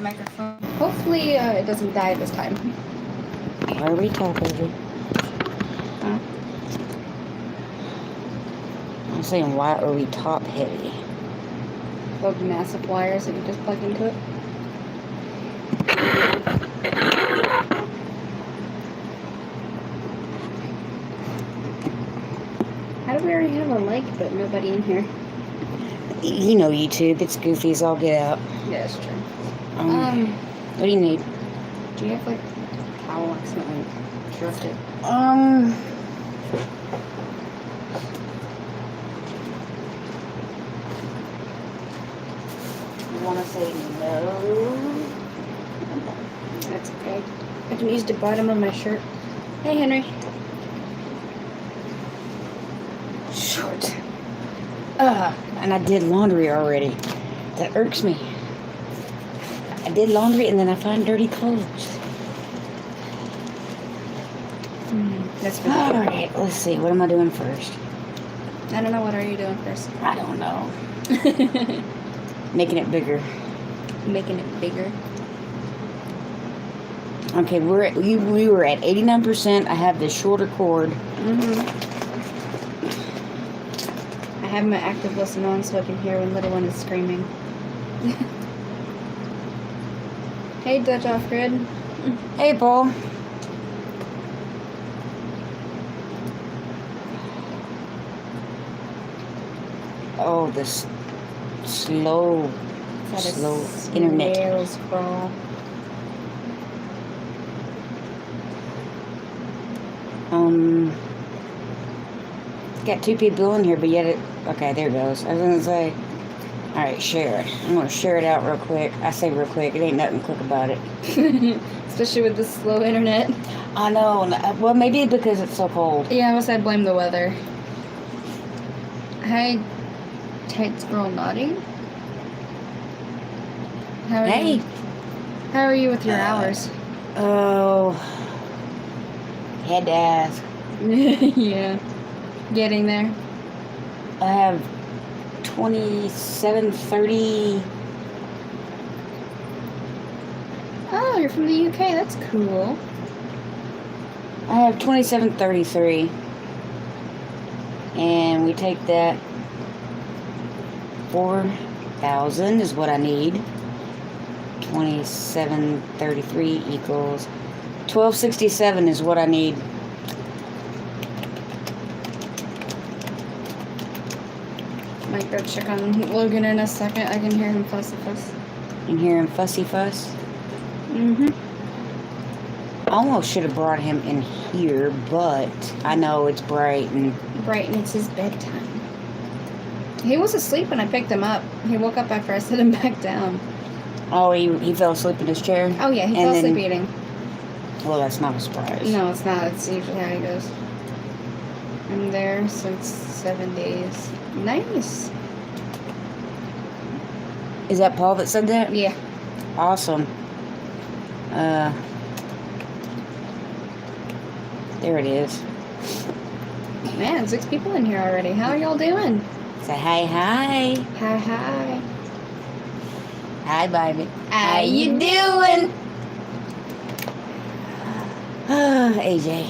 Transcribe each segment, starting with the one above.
the microphone. Hopefully it doesn't die this time. Why are we top heavy? Huh? I'm saying, why are we top heavy? Those massive wires that you just plug into it. How do we already have a like but nobody in here? You know YouTube, it's goofy as all get out. Yeah, that's true. What do you need? Do you have like towel accidentally dropped it? You want to say no? That's okay. I can use the bottom of my shirt. Hey, Henry. Short. And I did laundry already. That irks me. I did laundry and then I find dirty clothes. That's good. Alright, let's see. What am I doing first? I don't know. What are you doing first? I don't know. Making it bigger. Making it bigger. Okay, we were at 89%. I have the shorter cord. I have my active listen on so I can hear when little one is screaming. Hey, Dutch off grid. Hey, Paul. Oh, this slow internet. Snail scroll. Got 2 people in here, but yet okay, there it goes. I was gonna say, alright, share it. I'm gonna share it out real quick. I say real quick, it ain't nothing quick about it. Especially with the slow internet. I know, well, maybe because it's so cold. Yeah, I guess I'd blame the weather. Hi, tight squirrel nodding. How are you with your hours? Oh, had to ask. Yeah. Getting there. I have 27:30. Oh, you're from the UK. That's cool. I have 27:33, and we take that 4,000 is what I need. 27:33 equals 1267 is what I need. Might go check on Logan in a second. I can hear him fussy fuss. You can hear him fussy fuss? I almost should have brought him in here, but I know it's bright and it's his bedtime. He was asleep when I picked him up. He woke up after I set him back down. Oh, he fell asleep in his chair? Oh, yeah, he fell asleep eating. Well, that's not a surprise. No, it's not. It's usually how he goes. I'm there since 7 days. Nice. Is that Paul that said that? Yeah. Awesome. There it is. Man, 6 people in here already. How are y'all doing? Say hi, hi. Hi, hi. Hi, baby. How you doing? AJ.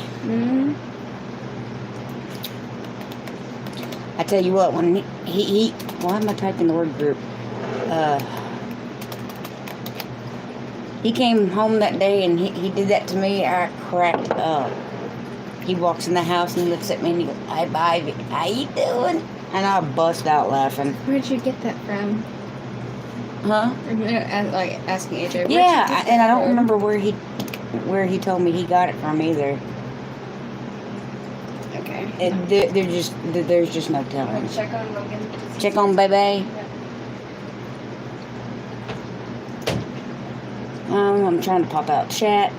I tell you what, when he why am I typing the word group? He came home that day and he did that to me. I cracked up. He walks in the house and he looks at me and he goes, "Hi, baby. How you doing?" And I bust out laughing. Where'd you get that from? Huh? Like asking AJ. Yeah, and I don't remember where he told me he got it from either. Okay. There's just no telling. Check on Logan. Check on baby. I'm trying to pop out chat.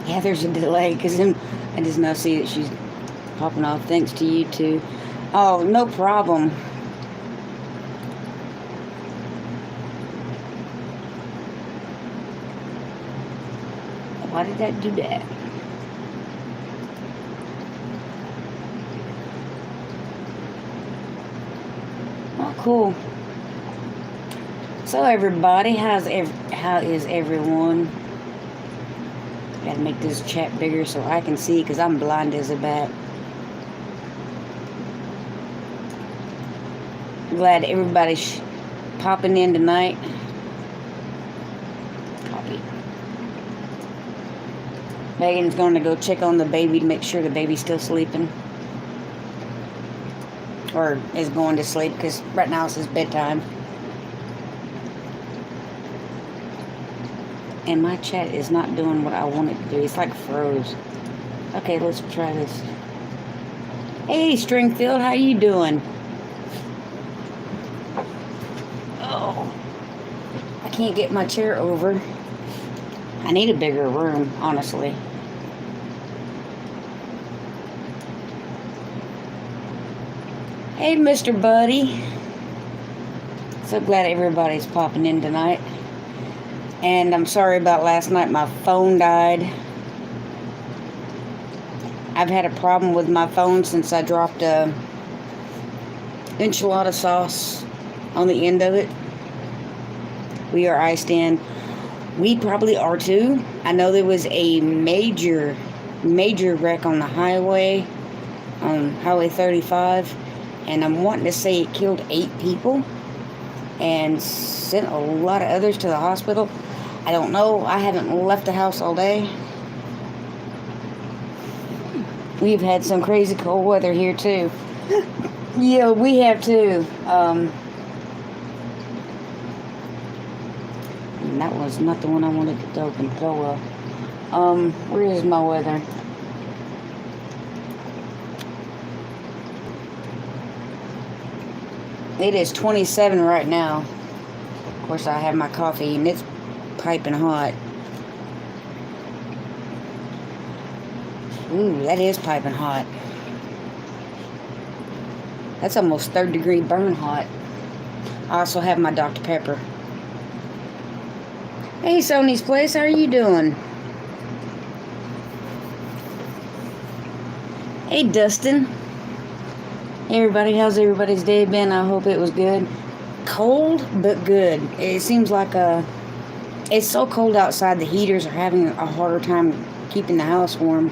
Yeah, there's a delay because I just now see that she's popping off. Thanks to you too. Oh, no problem. Why did that do that? Oh, cool. So everybody, how is everyone? Gotta make this chat bigger so I can see, because I'm blind as a bat. Glad everybody's popping in tonight. Copy. Megan's going to go check on the baby to make sure the baby's still sleeping. Or is going to sleep, because right now it's his bedtime. And my chat is not doing what I want it to do. It's like froze. Okay, let's try this. Hey, Stringfield, how you doing? Oh, I can't get my chair over. I need a bigger room, honestly. Hey, Mr. Buddy. So glad everybody's popping in tonight. And I'm sorry about last night. My phone died. I've had a problem with my phone since I dropped a enchilada sauce on the end of it. We are iced in. We probably are too. I know there was a major wreck on the highway, on Highway 35. And I'm wanting to say it killed 8 people and sent a lot of others to the hospital. I don't know. I haven't left the house all day. We've had some crazy cold weather here too. Yeah, we have too. And that was not the one I wanted to open. So, where is my weather? It is 27 right now. Of course, I have my coffee and it's piping hot. Ooh, that is piping hot. That's almost 3rd-degree burn hot. I also have my Dr. Pepper. Hey, Sony's Place, how are you doing? Hey, Dustin. Hey, everybody, how's everybody's day been? I hope it was good. Cold, but good. It seems like it's so cold outside, the heaters are having a harder time keeping the house warm.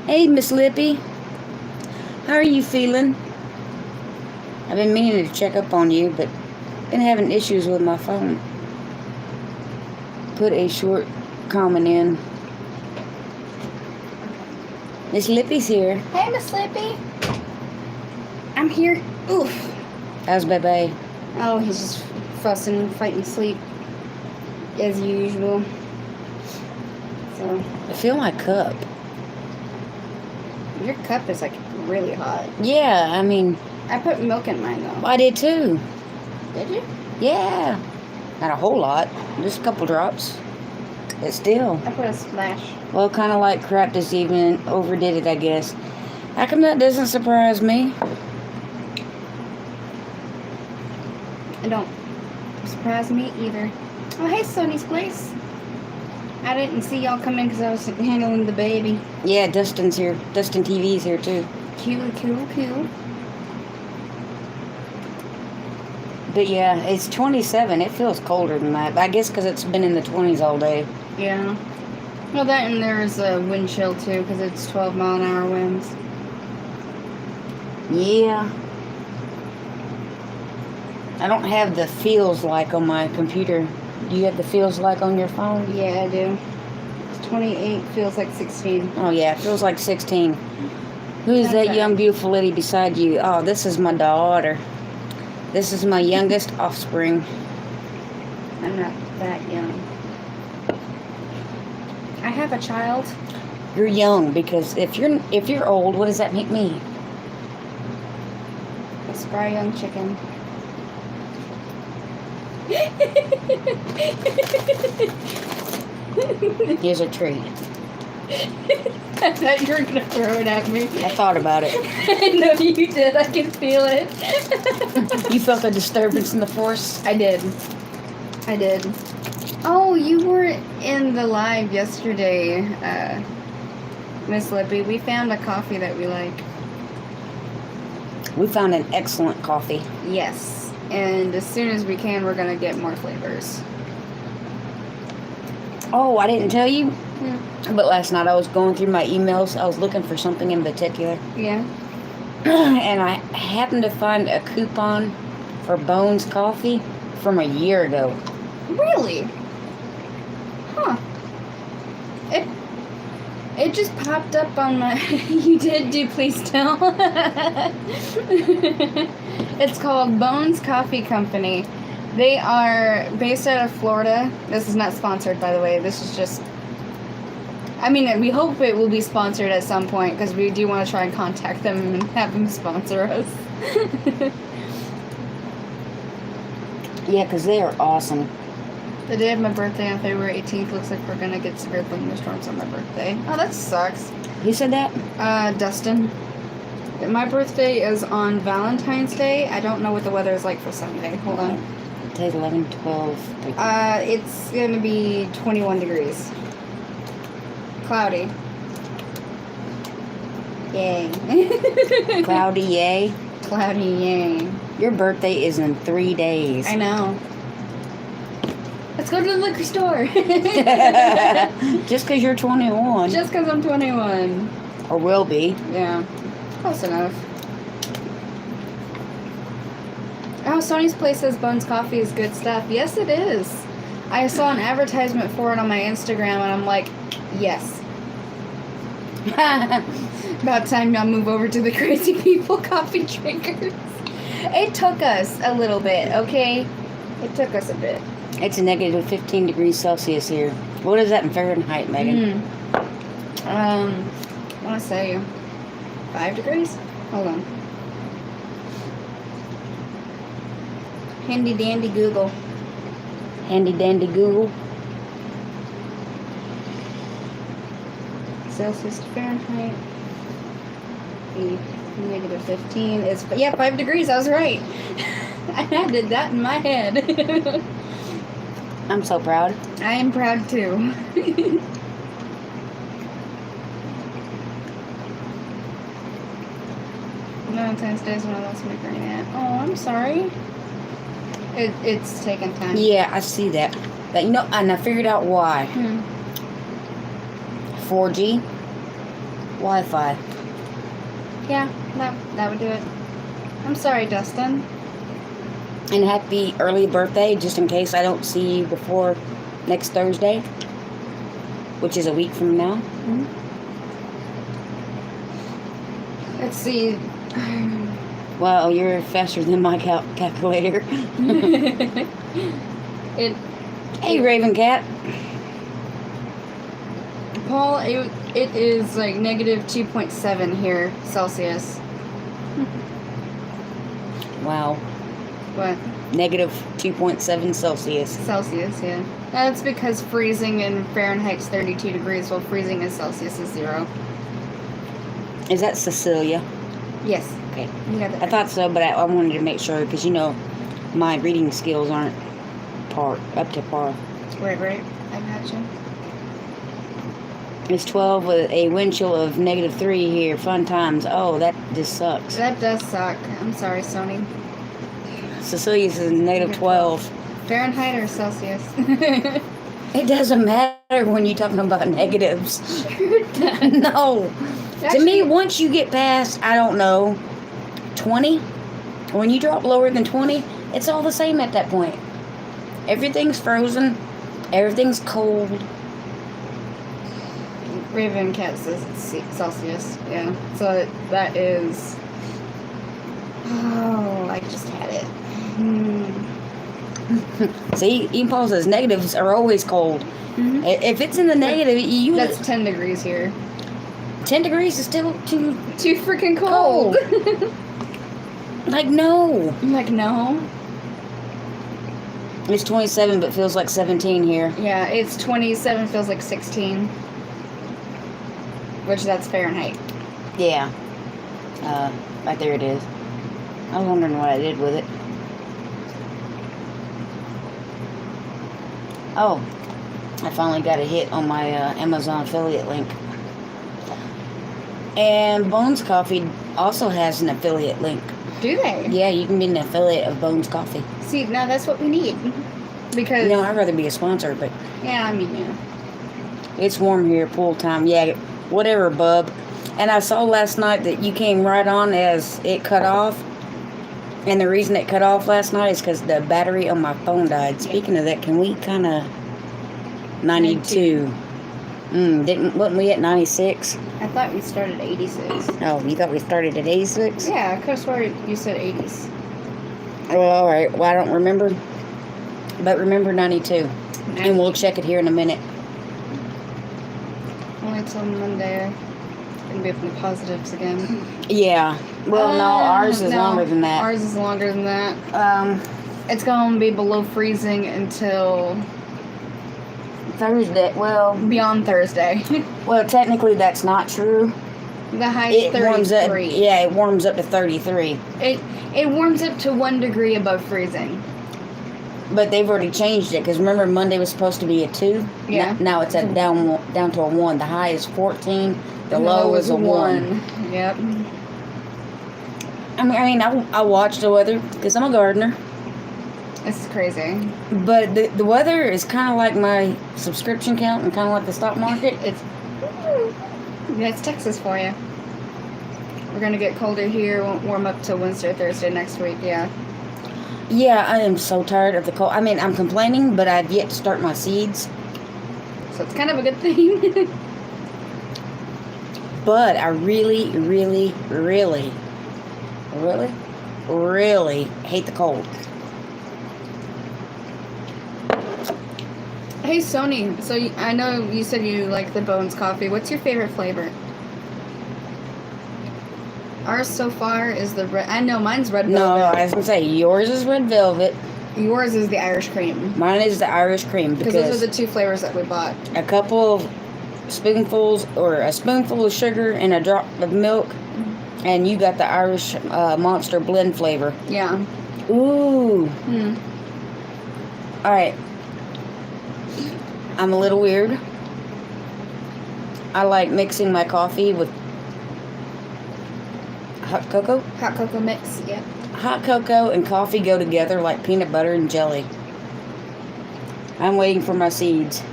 Hey, Miss Lippy. How are you feeling? I've been meaning to check up on you, but been having issues with my phone. Put a short comment in. Miss Lippy's here. Hey, Miss Lippy. I'm here. Oof. How's Bebe? Oh, he's just fussing and fighting sleep as usual. So I feel my cup. your cup is like really hot. Yeah, I mean, I put milk in mine though. I did too. Did you? Yeah. Not a whole lot. Just a couple drops. But still. I put a splash. Well, kind of like crap this evening. Overdid it, I guess. How come that doesn't surprise me? It don't surprise me either. Oh, hey, Sony's Place. I didn't see y'all come in because I was handling the baby. Yeah, Dustin's here. Dustin TV's here too. Cool. But yeah, it's 27. It feels colder than that. I guess because it's been in the 20s all day. Yeah. Well, that and there's a wind chill too because it's 12-mile-an-hour winds. Yeah. I don't have the feels like on my computer. Do you have the feels like on your phone? Yeah, I do. It's 28, feels like 16. Oh yeah, it feels like 16. Who's Not that bad. young, beautiful lady beside you? Oh, this is my daughter. This is my youngest offspring. I'm not that young. I have a child. You're young because if you're old, what does that make me? A spry young chicken. Here's a treat. I thought you were going to throw it at me. I thought about it. I know you did. I can feel it. You felt a disturbance in the force? I did. Oh, you were in the live yesterday, Miss Lippy. We found a coffee that we like. We found an excellent coffee. Yes. And as soon as we can, we're going to get more flavors. Oh, I didn't tell you. Yeah. But last night I was going through my emails. I was looking for something in particular. Yeah. And I happened to find a coupon for Bones Coffee from a year ago. Really? Huh. It just popped up on my... You did do Please Tell. It's called Bones Coffee Company. They are based out of Florida. This is not sponsored, by the way. This is just... I mean, we hope it will be sponsored at some point, because we do want to try and contact them and have them sponsor us. Yeah, because they are awesome. The day of my birthday on February 18th looks like we're going to get severe thunderstorms on my birthday. Oh, that sucks. Who said that? Dustin. My birthday is on Valentine's Day. I don't know what the weather is like for Sunday. Hold on. Today's 11, 12. 13. It's going to be 21 degrees. Cloudy. Yay. Cloudy, yay. Cloudy, yay. Your birthday is in 3 days. I know. Let's go to the liquor store. Just because you're 21. Just because I'm 21. Or will be. Yeah. Close enough. Oh, Sony's Place says Bones Coffee is good stuff. Yes, it is. I saw an advertisement for it on my Instagram, and I'm like, yes. About time y'all move over to the Crazy People Coffee Drinkers. It took us a little bit, okay? It took us a bit. It's a negative 15 degrees Celsius here. What is that in Fahrenheit, Megan? I want to say 5 degrees? Hold on. Handy dandy Google. Handy dandy Google. Celsius to Fahrenheit. Negative 15 is, yeah, 5 degrees. I was right. I did that in my head. I'm so proud. I am proud too. Valentine's Day is one of those making it. Oh, I'm sorry. It's taking time. Yeah, I see that. But you know, and I figured out why. 4G, Wi-Fi. Yeah, that would do it. I'm sorry, Dustin. And happy early birthday, just in case I don't see you before next Thursday, which is a week from now. Let's see. Well, you're faster than my calculator. Hey, Raven Cat. Paul, it is like negative 2.7 here, Celsius. Wow. What? Negative 2.7 Celsius. Celsius, yeah. That's because freezing in Fahrenheit's 32 degrees, while freezing in Celsius is 0. Is that Cecilia? Yes. Okay. You got that. I thought so, but I wanted to make sure because, you know, my reading skills aren't up to par. Right. I gotcha. It's 12 with a wind chill of negative 3 here. Fun times. Oh, that just sucks. That does suck. I'm sorry, Sony. Cecilia's is negative 12. Fahrenheit or Celsius? It doesn't matter when you're talking about negatives. Sure it does. No. Actually, to me, once you get past, I don't know, 20, when you drop lower than 20, it's all the same at that point. Everything's frozen. Everything's cold. Raven Cat says it's Celsius. Yeah. So that is... Oh, I just had it. See, even Paul says negatives are always cold. Mm-hmm. If it's in the negative, That's 10 degrees here. 10 degrees is still too freaking cold. Like, no. Like, no. It's 27, but feels like 17 here. Yeah, it's 27, feels like 16. Which, that's Fahrenheit. Yeah. Right there it is. I was wondering what I did with it. Oh, I finally got a hit on my Amazon affiliate link. And Bones Coffee also has an affiliate link. Do they? Yeah, you can be an affiliate of Bones Coffee. See, now that's what we need. Because No, I'd rather be a sponsor, but yeah, I mean, yeah. it's warm here, pool time. Yeah, whatever, bub. And I saw last night that you came right on as it cut off. And the reason it cut off last night is because the battery on my phone died. Speaking of that, can we kind of 92? Wasn't we at 96? I thought we started at 86. Oh, you thought we started at 86? Yeah, I could have sworn you said 80s. Well, all right. Well, I don't remember. But remember 92. And we'll check it here in a minute. Only till Monday. Gonna be up in the positives again. Yeah. Well, no, ours is longer than that. Ours is longer than that. It's gonna be below freezing until Thursday. Well, beyond Thursday. well, technically that's not true. The high is 33. Warms up, yeah, it warms up to 33. It warms up to 1 degree above freezing. But they've already changed it because remember Monday was supposed to be a 2. Yeah. Now it's at down to a 1. The high is 14. The low is a 1. Yep. I mean, I watch the weather because I'm a gardener. It's crazy. But the weather is kind of like my subscription count and kind of like the stock market. It's Texas for you. We're gonna get colder here. Won't warm up till Wednesday or Thursday next week. Yeah. Yeah, I am so tired of the cold. I mean, I'm complaining, but I've yet to start my seeds. So it's kind of a good thing. But I really, really, really, really, really hate the cold. Hey, Sony. So I know you said you like the Bones coffee. What's your favorite flavor? Ours so far is the red. I know mine's red velvet. No, I was gonna say yours is red velvet. Yours is the Irish cream. Mine is the Irish cream Because those are the 2 flavors that we bought. a couple of spoonfuls or a spoonful of sugar and a drop of milk, and you got the Irish Monster blend flavor. Yeah. Ooh. All right. I'm a little weird. I like mixing my coffee with hot cocoa. Hot cocoa mix. Yep. Hot cocoa and coffee go together like peanut butter and jelly. I'm waiting for my seeds.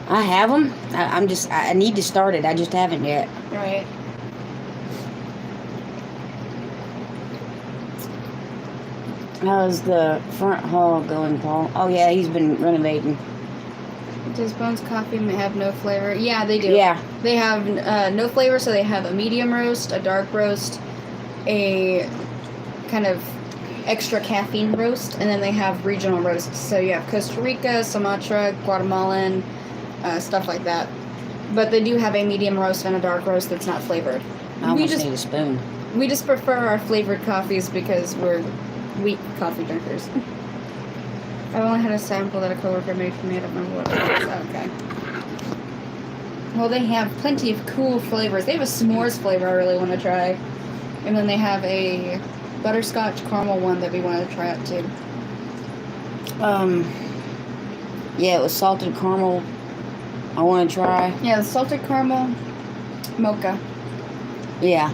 I have them. I need to start it. I just haven't yet. Right. How's the front hall going, Paul? Oh, yeah, he's been renovating. Does Bones Coffee have no flavor? Yeah, they do. Yeah. They have no flavor, so they have a medium roast, a dark roast, a kind of extra caffeine roast, and then they have regional roasts. So you have Costa Rica, Sumatra, Guatemalan, stuff like that. But they do have a medium roast and a dark roast that's not flavored. I almost need a spoon. We just prefer our flavored coffees because we're weak coffee drinkers. I've only had a sample that a coworker made for me. I don't remember what it was. Okay. Well, they have plenty of cool flavors. They have a s'mores flavor I really want to try. And then they have a butterscotch caramel one that we wanted to try out too. Yeah, it was salted caramel. I want to try. Yeah, the salted caramel mocha. Yeah.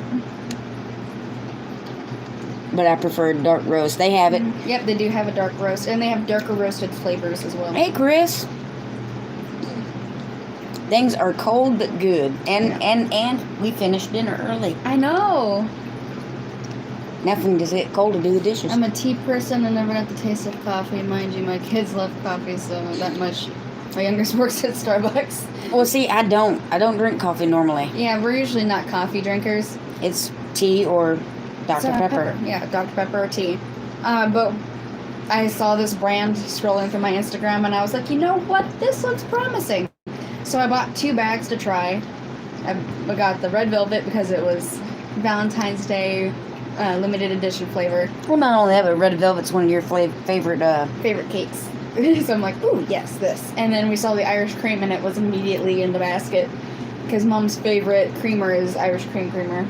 But I prefer dark roast. They have it. Yep, they do have a dark roast. And they have darker roasted flavors as well. Hey, Chris. Things are cold but good. And we finished dinner early. I know. Nothing does it cold to do the dishes. I'm a tea person and never got the taste of coffee. Mind you, my kids love coffee, so that much. My youngest works at Starbucks. Well, see, I don't drink coffee normally. Yeah, we're usually not coffee drinkers. It's tea or Dr. Pepper. Yeah, Dr. Pepper or tea. But I saw this brand scrolling through my Instagram, and I was like, you know what? This looks promising. So I bought 2 bags to try. I got the red velvet because it was Valentine's Day limited edition flavor. Well, not only that, but red velvet's one of your favorite cakes. So I'm like, ooh, yes, this. And then we saw the Irish cream, and it was immediately in the basket because Mom's favorite creamer is Irish cream creamer.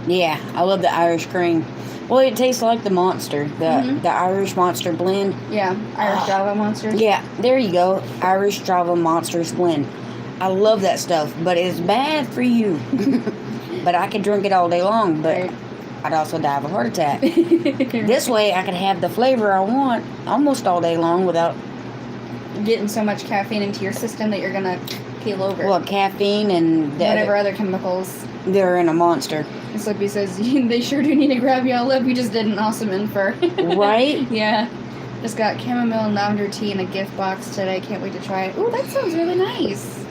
Yeah, I love the Irish cream. Well, it tastes like the Monster, the Irish Monster blend. Yeah, Irish Java Monsters. Yeah, there you go, Irish Java Monsters blend. I love that stuff, but it's bad for you. But I could drink it all day long. But Right. I'd also die of a heart attack. This way, I could have the flavor I want almost all day long without getting so much caffeine into your system that you're gonna keel over. Well, caffeine and whatever other chemicals. They're in a monster. Slippy says they sure do need to grab you all up. You just did an awesome infer. Right? Yeah. Just got chamomile and lavender tea in a gift box today. Can't wait to try it. Ooh, that sounds really nice.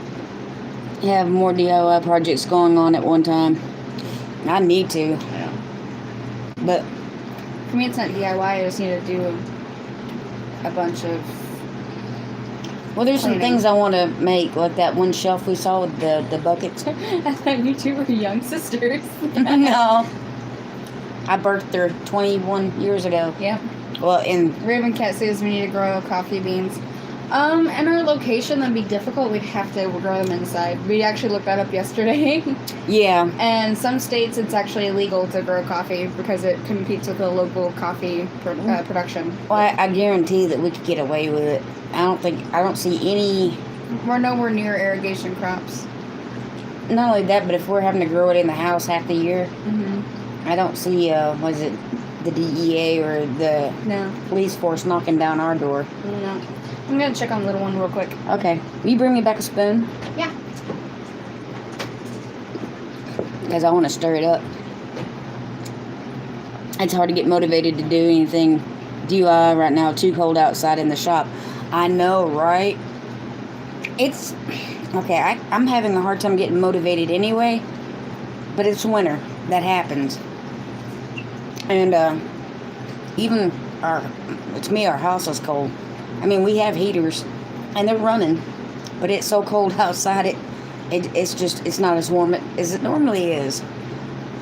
Have more DIY projects going on at one time. I need to. Yeah. But for me, it's not DIY. I just need to do a bunch of. Well, there's some things I want to make, like that one shelf we saw with the buckets. I thought you two were young sisters. No. I birthed her 21 years ago. Yep. Well, Raven Cat says we need to grow coffee beans. In our location, that'd be difficult. We'd have to grow them inside. We actually looked that up yesterday. Yeah. And some states, it's actually illegal to grow coffee because it competes with the local coffee production. Well, I guarantee that we could get away with it. I don't see any. We're nowhere near irrigation crops. Not only that, but if we're having to grow it in the house half the year, I don't see, was it the DEA or the police force knocking down our door. No. I'm going to check on the little one real quick. Okay. Will you bring me back a spoon? Yeah. Because I want to stir it up. It's hard to get motivated to do anything DIY right now. Too cold outside in the shop. I know, right? It's... Okay, I'm having a hard time getting motivated anyway. But it's winter. That happens. And, even our house is cold. I mean, we have heaters, and they're running, but it's so cold outside, it's not as warm as it normally is.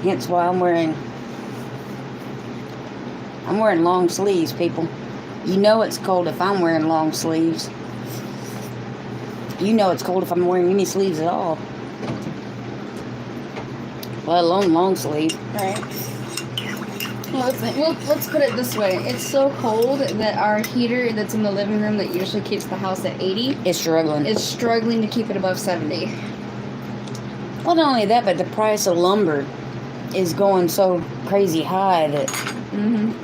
Hence why I'm wearing long sleeves, people. You know it's cold if I'm wearing long sleeves. You know it's cold if I'm wearing any sleeves at all. Let alone long sleeve. Right. Well, let's put it this way. It's so cold that our heater that's in the living room that usually keeps the house at 80... It's struggling. It's struggling to keep it above 70. Well, not only that, but the price of lumber is going so crazy high that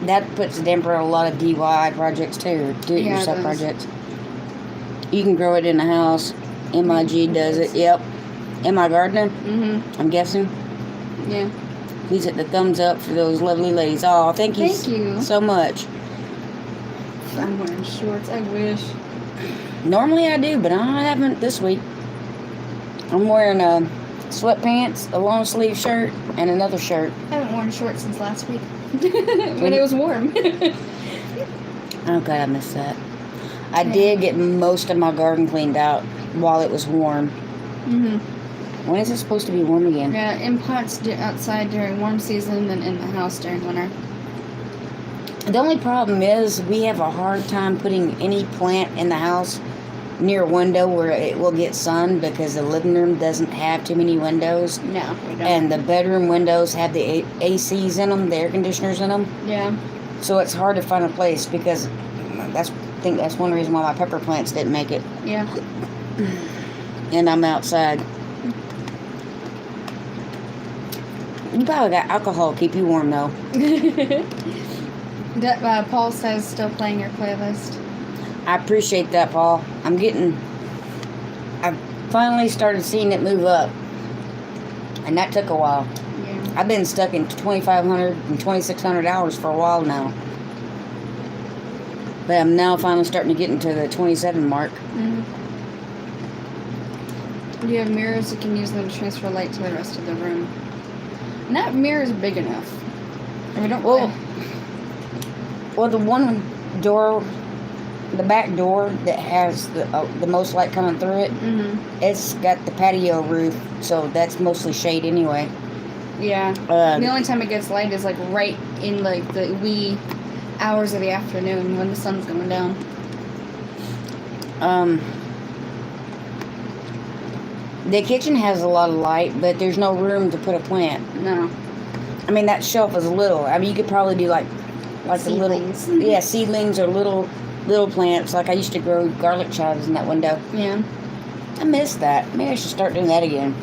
that puts a damper on a lot of DIY projects too. Do-it-yourself projects. You can grow it in the house. MIG does it. Yep. Am I gardener? I'm guessing. Yeah. Please hit the thumbs up for those lovely ladies. Oh, thank you so much. I'm wearing shorts. I wish. Normally I do, but I haven't this week. I'm wearing sweatpants, a long sleeve shirt, and another shirt. I haven't worn shorts since last week. When it was warm. Okay, I missed that. I did get most of my garden cleaned out while it was warm. When is it supposed to be warm again? Yeah, in pots outside during warm season and in the house during winter. The only problem is we have a hard time putting any plant in the house near a window where it will get sun because the living room doesn't have too many windows. No, we don't. And the bedroom windows have the ACs in them, the air conditioners in them. Yeah. So it's hard to find a place because I think that's one reason why my pepper plants didn't make it. Yeah. And I'm outside. You probably got alcohol to keep you warm, though. Paul says still playing your playlist. I appreciate that, Paul. I finally started seeing it move up. And that took a while. Yeah. I've been stuck in 2,500 and 2,600 hours for a while now. But I'm now finally starting to get into the 27 mark. You have mirrors, you can use them to transfer light to the rest of the room. And that mirror is big enough. And we don't. Well, the one door, the back door that has the most light coming through it, it's got the patio roof, so that's mostly shade anyway. Yeah. The only time it gets light is like right in like the wee hours of the afternoon when the sun's going down. The kitchen has a lot of light, but there's no room to put a plant. No. I mean, that shelf is little. I mean, you could probably do like seedlings. The little, seedlings or little plants. Like I used to grow garlic chives in that window. Yeah. I miss that. Maybe I should start doing that again.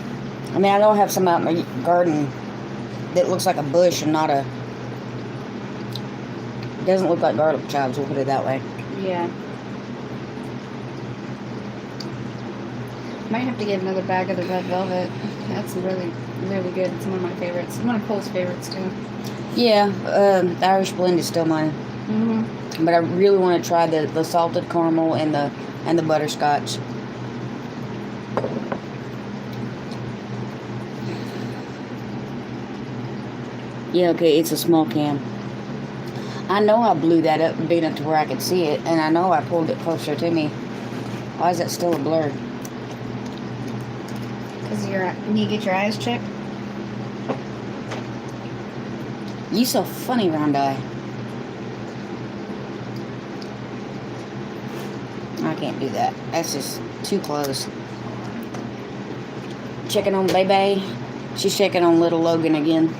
I mean, I know I have some out in my garden, that looks like a bush and not a... Doesn't look like garlic chives, we'll put it that way. Yeah. Might have to get another bag of the red velvet. That's really, really good. It's one of my favorites. One of Cole's favorites, too. Yeah, the Irish blend is still mine. Mm-hmm. But I really want to try the salted caramel and the butterscotch. Yeah, okay, it's a small can. I know I blew that up big enough to where I could see it, and I know I pulled it closer to me. Why is that still a blur? Because you get your eyes checked? You so funny, round eye. I can't do that. That's just too close. Checking on Baby. She's checking on little Logan again.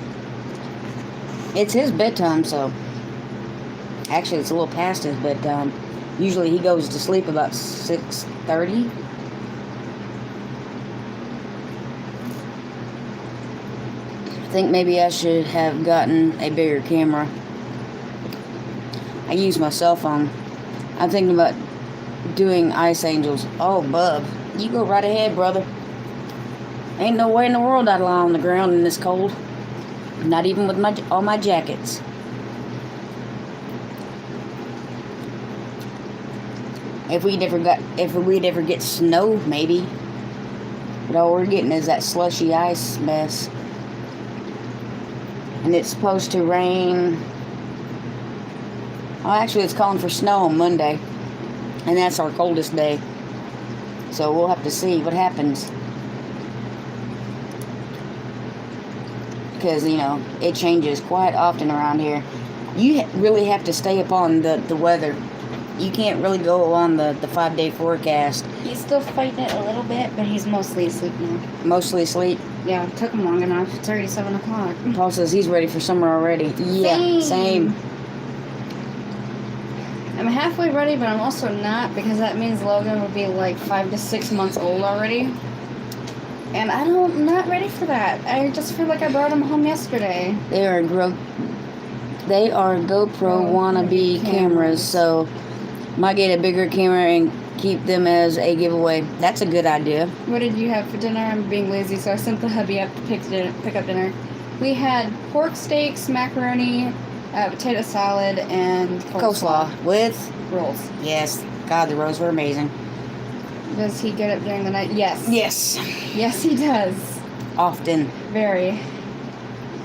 It's his bedtime, so... Actually, it's a little past his bedtime. Usually he goes to sleep about 6:30. I think maybe I should have gotten a bigger camera. I use my cell phone. I'm thinking about doing Ice Angels. Oh, bub. You go right ahead, brother. Ain't no way in the world I'd lie on the ground in this cold. Not even with all my jackets. If we'd ever get snow, maybe. But all we're getting is that slushy ice mess. And it's supposed to rain. Well, actually, it's calling for snow on Monday. And that's our coldest day. So we'll have to see what happens. Because, you know, it changes quite often around here. You really have to stay upon the weather. You can't really go on the 5-day forecast. He's still fighting it a little bit, but he's mostly asleep now. Mostly asleep? Yeah, it took him long enough. It's already 7 o'clock. Paul says he's ready for summer already. Yeah, same. I'm halfway ready, but I'm also not, because that means Logan would be like 5 to 6 months old already. And I'm not ready for that. I just feel like I brought him home yesterday. They are GoPro wannabe cameras, so might get a bigger camera and keep them as a giveaway. That's a good idea. What did you have for dinner? I'm being lazy, so I sent the hubby up to pick up dinner. We had pork steaks, macaroni, potato salad, and coleslaw. With rolls. Yes. God, the rolls were amazing. Does he get up during the night? Yes. Yes. Yes, he does. Often. Very.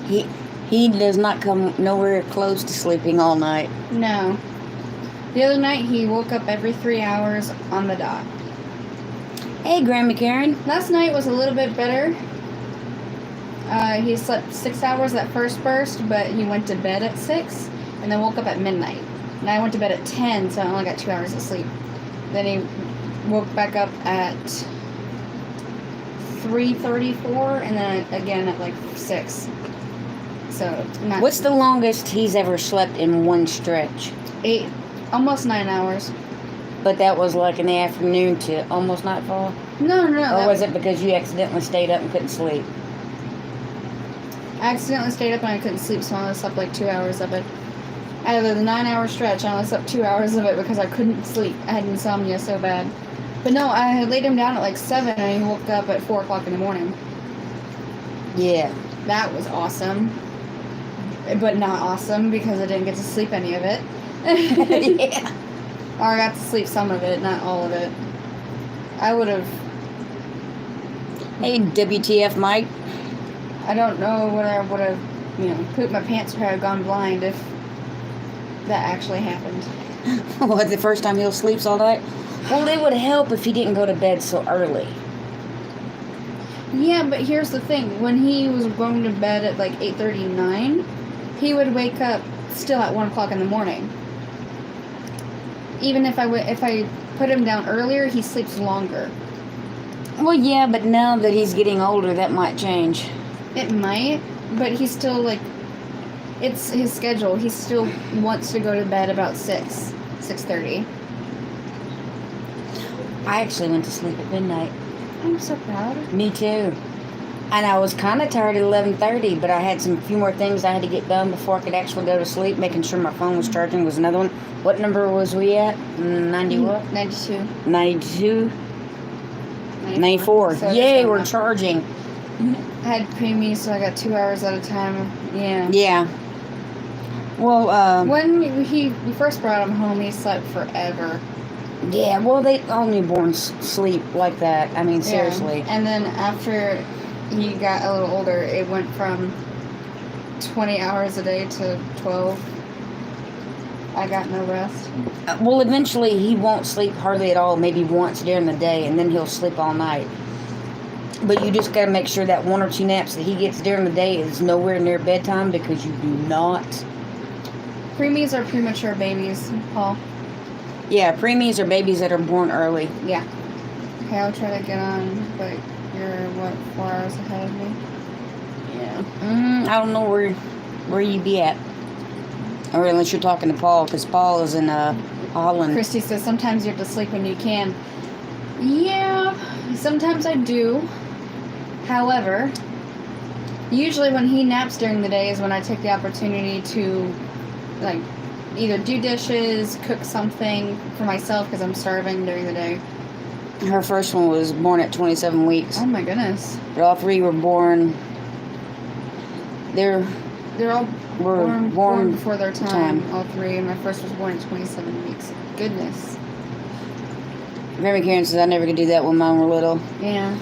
He does not come nowhere close to sleeping all night. No. The other night, he woke up every 3 hours on the dot. Hey, Grandma Karen. Last night was a little bit better. He slept 6 hours that first burst, but he went to bed at 6 and then woke up at midnight. And I went to bed at 10, so I only got 2 hours of sleep. Then he woke back up at 3:34 and then again at like 6. So, what's the longest he's ever slept in one stretch? 8, almost 9 hours. But that was like in the afternoon to almost nightfall? No. Or was it because you accidentally stayed up and couldn't sleep? I accidentally stayed up and I couldn't sleep, so I only slept like 2 hours of it. Out of the 9-hour stretch, I only slept 2 hours of it because I couldn't sleep. I had insomnia so bad. But no, I laid him down at like 7 and he woke up at 4 o'clock in the morning. Yeah. That was awesome. But not awesome because I didn't get to sleep any of it. Yeah. Or I got to sleep some of it, not all of it. I would have... Hey, WTF, Mike. I don't know what I would have, pooped my pants or had gone blind if that actually happened. What, the first time he'll sleep all night? Well, it would help if he didn't go to bed so early. Yeah, but here's the thing. When he was going to bed at like 8:39, he would wake up still at 1 o'clock in the morning. Even if I put him down earlier, he sleeps longer. Well, yeah, but now that he's getting older, that might change. It might, but he's still like, it's his schedule. He still wants to go to bed about 6:30. I actually went to sleep at midnight. I'm so proud. Me too. And I was kind of tired at 11:30, but I had few more things I had to get done before I could actually go to sleep. Making sure my phone was charging was another one. What number was we at? 90 what? 92. 92? 94. So Yay, we're charging. I had preemie, so I got 2 hours at a time. Yeah. Yeah. Well, when we first brought him home, he slept forever. yeah, well, all newborns sleep like that. I mean, seriously. Yeah. And then after he got a little older, it went from 20 hours a day to 12. I got no rest. Well, eventually he won't sleep hardly at all, maybe once during the day, and then he'll sleep all night. But you just got to make sure that 1 or 2 naps that he gets during the day is nowhere near bedtime, because you do not. Preemies are premature babies, Paul. Yeah, preemies are babies that are born early. Yeah. Okay, I'll try to get on, but you're, 4 hours ahead of me? Yeah. I don't know where you be at. Or unless you're talking to Paul, because Paul is in Holland. Christy says sometimes you have to sleep when you can. Yeah, sometimes I do. However, usually when he naps during the day is when I take the opportunity to, like, either do dishes, cook something for myself because I'm starving during the day. Her first one was born at 27 weeks. Oh my goodness. But all 3 were born. They're all born before their time. All 3, and my first was born at 27 weeks. Goodness. Mary Karen says I never could do that when mine were little. Yeah.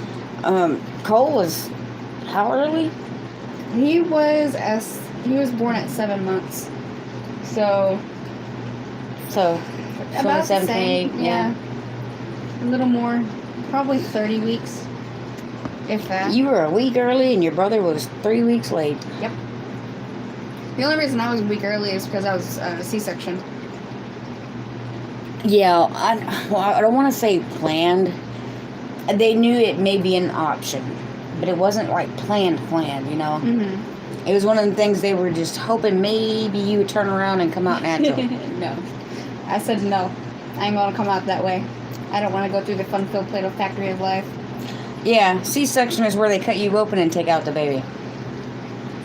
Cole was how early? He was born at 7 months. So about the 27, same. 28, Yeah. A little more, probably 30 weeks, if that. You were a week early, and your brother was 3 weeks late. Yep. The only reason I was a week early is because I was C-section. Yeah, I don't want to say planned. They knew it may be an option, but it wasn't like planned, you know? Mm-hmm. It was one of the things they were just hoping maybe you would turn around and come out natural. No. I said no. I ain't going to come out that way. I don't want to go through the fun-filled Play-Doh factory of life. Yeah, C-section is where they cut you open and take out the baby.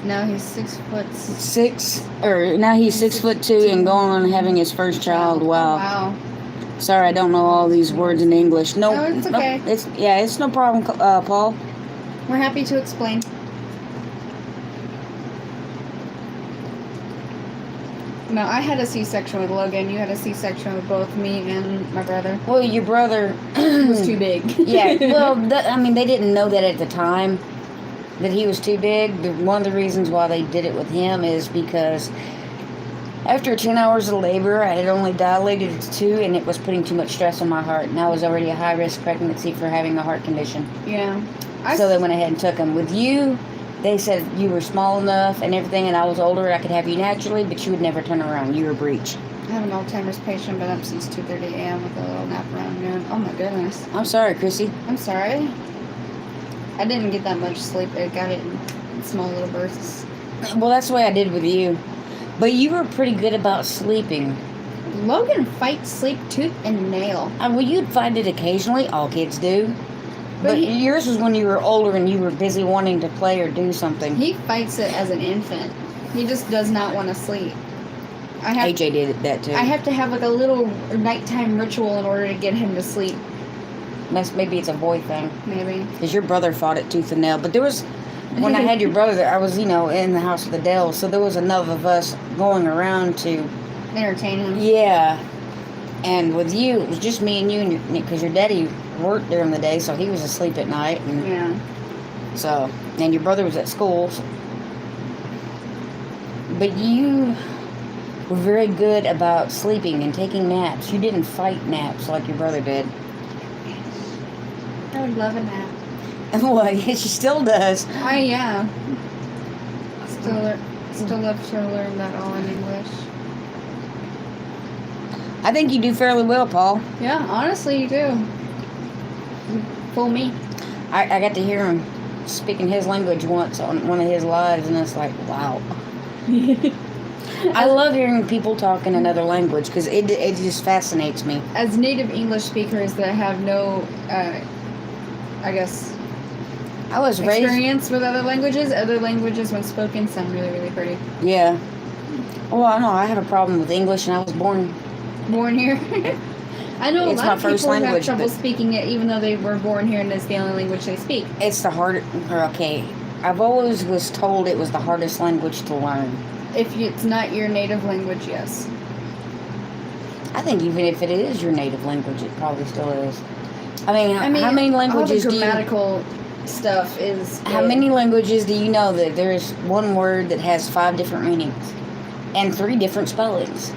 No, he's 6 foot. Now he's 6'2" and going on having his first child. Wow. Wow. Sorry, I don't know all these words in English. No, it's okay. It's no problem, Paul. We're happy to explain. No, I had a C-section with Logan. You had a C-section with both me and my brother. Well, your brother was too big. Yeah, well, they didn't know that at the time, that he was too big. One of the reasons why they did it with him is because after 10 hours of labor, I had only dilated to 2, and it was putting too much stress on my heart, and I was already a high-risk pregnancy for having a heart condition. Yeah. So they went ahead and took him. With you, they said you were small enough and everything, and I was older, I could have you naturally, but you would never turn around. You were a breech. I have an Alzheimer's patient, been up since 2:30 a.m. with a little nap around noon. Oh my goodness. I'm sorry, Chrissy. I'm sorry. I didn't get that much sleep. I got it in small little bursts. Well, that's the way I did with you. But you were pretty good about sleeping. Logan fights sleep tooth and nail. Well, you'd find it occasionally. All kids do. But yours was when you were older and you were busy wanting to play or do something. He fights it as an infant. He just does not want to sleep. AJ did that too. I have to have like a little nighttime ritual in order to get him to sleep. Maybe it's a boy thing. Maybe. Because your brother fought it tooth and nail. But there was, when I had your brother there, I was, in the house with Adele. So there was enough of us going around to entertain him. Yeah. And with you, it was just me and you, because your daddy worked during the day, so he was asleep at night. And yeah. So, and your brother was at school. So. But you were very good about sleeping and taking naps. You didn't fight naps like your brother did. I would love a nap. Well, she still does. Yeah. Still love to learn that all in English. I think you do fairly well, Paul. Yeah, honestly, you do. Fool me. I got to hear him speaking his language once on one of his lives, and it's like, wow. I love hearing people talk in another language because it just fascinates me. As native English speakers that have no, I was raised. experience with other languages when spoken sound really, really pretty. Yeah. Well, I know I have a problem with English, and I was born. Born here. I know It's a my lot of first people have language, trouble but- speaking it, even though they were born here and it's the only language they speak. It's the hard. Or okay, I've always was told it was the hardest language to learn. If it's not your native language, yes. I think even if it is your native language, it probably still is. I mean, how many all languages the do you? grammatical stuff is. How many languages do you know that there is one word that has 5 different meanings and 3 different spellings?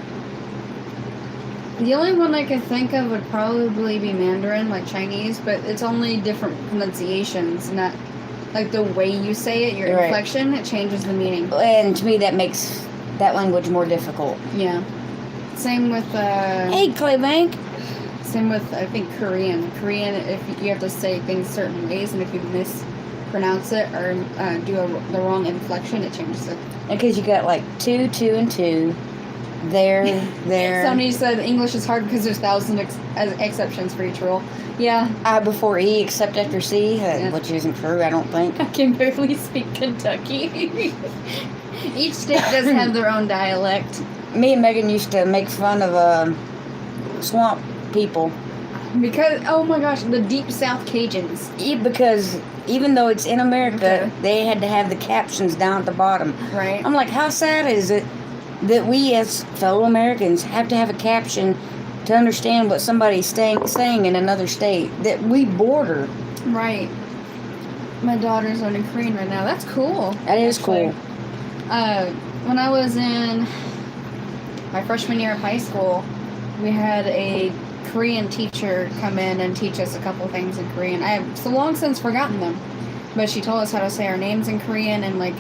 The only one I could think of would probably be Mandarin, like Chinese, but it's only different pronunciations, not like the way you say it, your Right. inflection, it changes the meaning. And to me, that makes that language more difficult. Yeah. Same with Hey, Claybank. same with I think Korean. Korean, if you have to say things certain ways, and if you mispronounce it or do the wrong inflection, it changes it. Because you got like 2, 2, and 2. There. Somebody said English is hard because there's thousands of exceptions for each rule. Yeah. I before E except after C, Yeah. which isn't true, I don't think. I can barely speak Kentucky. Each state does have their own dialect. Me and Megan used to make fun of swamp people. Because, oh my gosh, the Deep South Cajuns. Because even though it's in America, Okay. they had to have the captions down at the bottom. Right. I'm like, how sad is it that we as fellow Americans have to have a caption to understand what somebody's saying in another state that we border? Right. My daughter's learning Korean right now. That's cool. That is actually. cool. When I was in my freshman year of high school, we had a Korean teacher come in and teach us a couple things in Korean. I have so long since forgotten them, but she told us how to say our names in Korean and like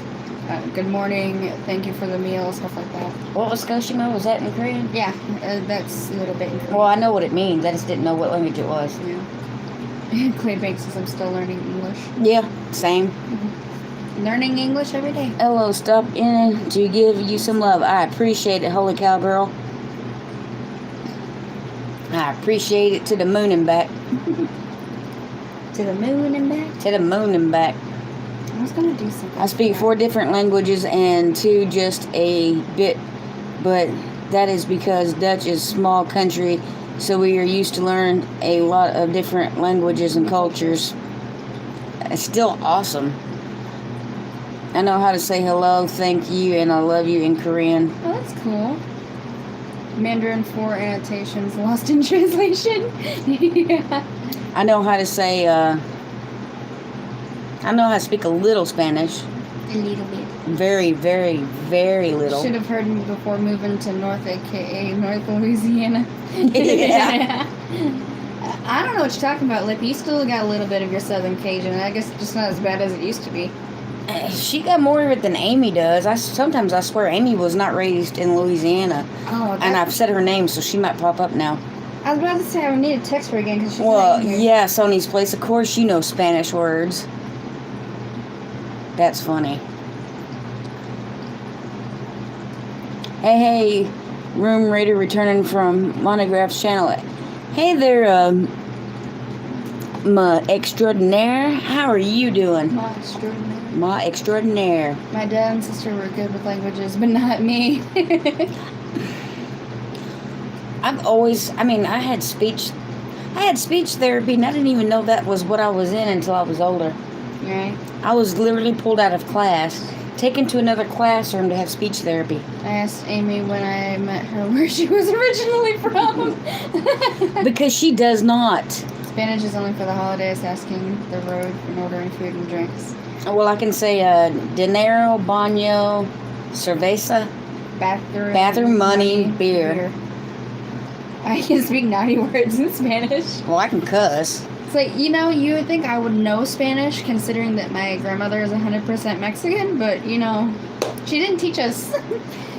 good morning, thank you for the meal, stuff like that. What was Goshima? Was that in Korean? Yeah, that's a little bit in Korean. Well, I know what it means. I just didn't know what language it was. Yeah. Clay Banks says I'm still learning English. Yeah, same. Learning English every day. Hello, stop in to give you some love. I appreciate it, holy cow girl. I appreciate it to the moon and back. To the moon and back. To the moon and back. I was gonna do something. I speak 4 different languages and 2 just a bit, but that is because Dutch is a small country, so we are used to learn a lot of different languages and cultures. It's still awesome. I know how to say hello, thank you, and I love you in Korean. Oh, that's cool. Mandarin 4 annotations lost in translation. Yeah. I know how to say, I know how to speak a little Spanish. A little bit. Very, very, very little. Should have heard me before moving to North, aka North Louisiana. Yeah. I don't know what you're talking about, Lippy. You still got a little bit of your Southern Cajun. I guess it's just not as bad as it used to be. She got more of it than Amy does. Sometimes I swear Amy was not raised in Louisiana. Oh, And I've said her name, so she might pop up now. I was about to say I need to text her again because she's Well, not here. yeah, Sony's Place. Of course you know Spanish words. That's funny. Hey, Room Raider returning from Monograph's channel. Hey there, ma extraordinaire. How are you doing? Ma extraordinary. Ma extraordinaire. My dad and sister were good with languages, but not me. I had speech therapy, and I didn't even know that was what I was in until I was older. Right. I was literally pulled out of class, taken to another classroom to have speech therapy. I asked Amy when I met her where she was originally from. Because she does not. Spanish is only for the holidays, asking the road and ordering food and drinks. Well, I can say dinero, baño, cerveza, Bathroom money, beer. I can speak naughty words in Spanish. Well, I can cuss. It's like, you would think I would know Spanish considering that my grandmother is 100% Mexican, but, she didn't teach us.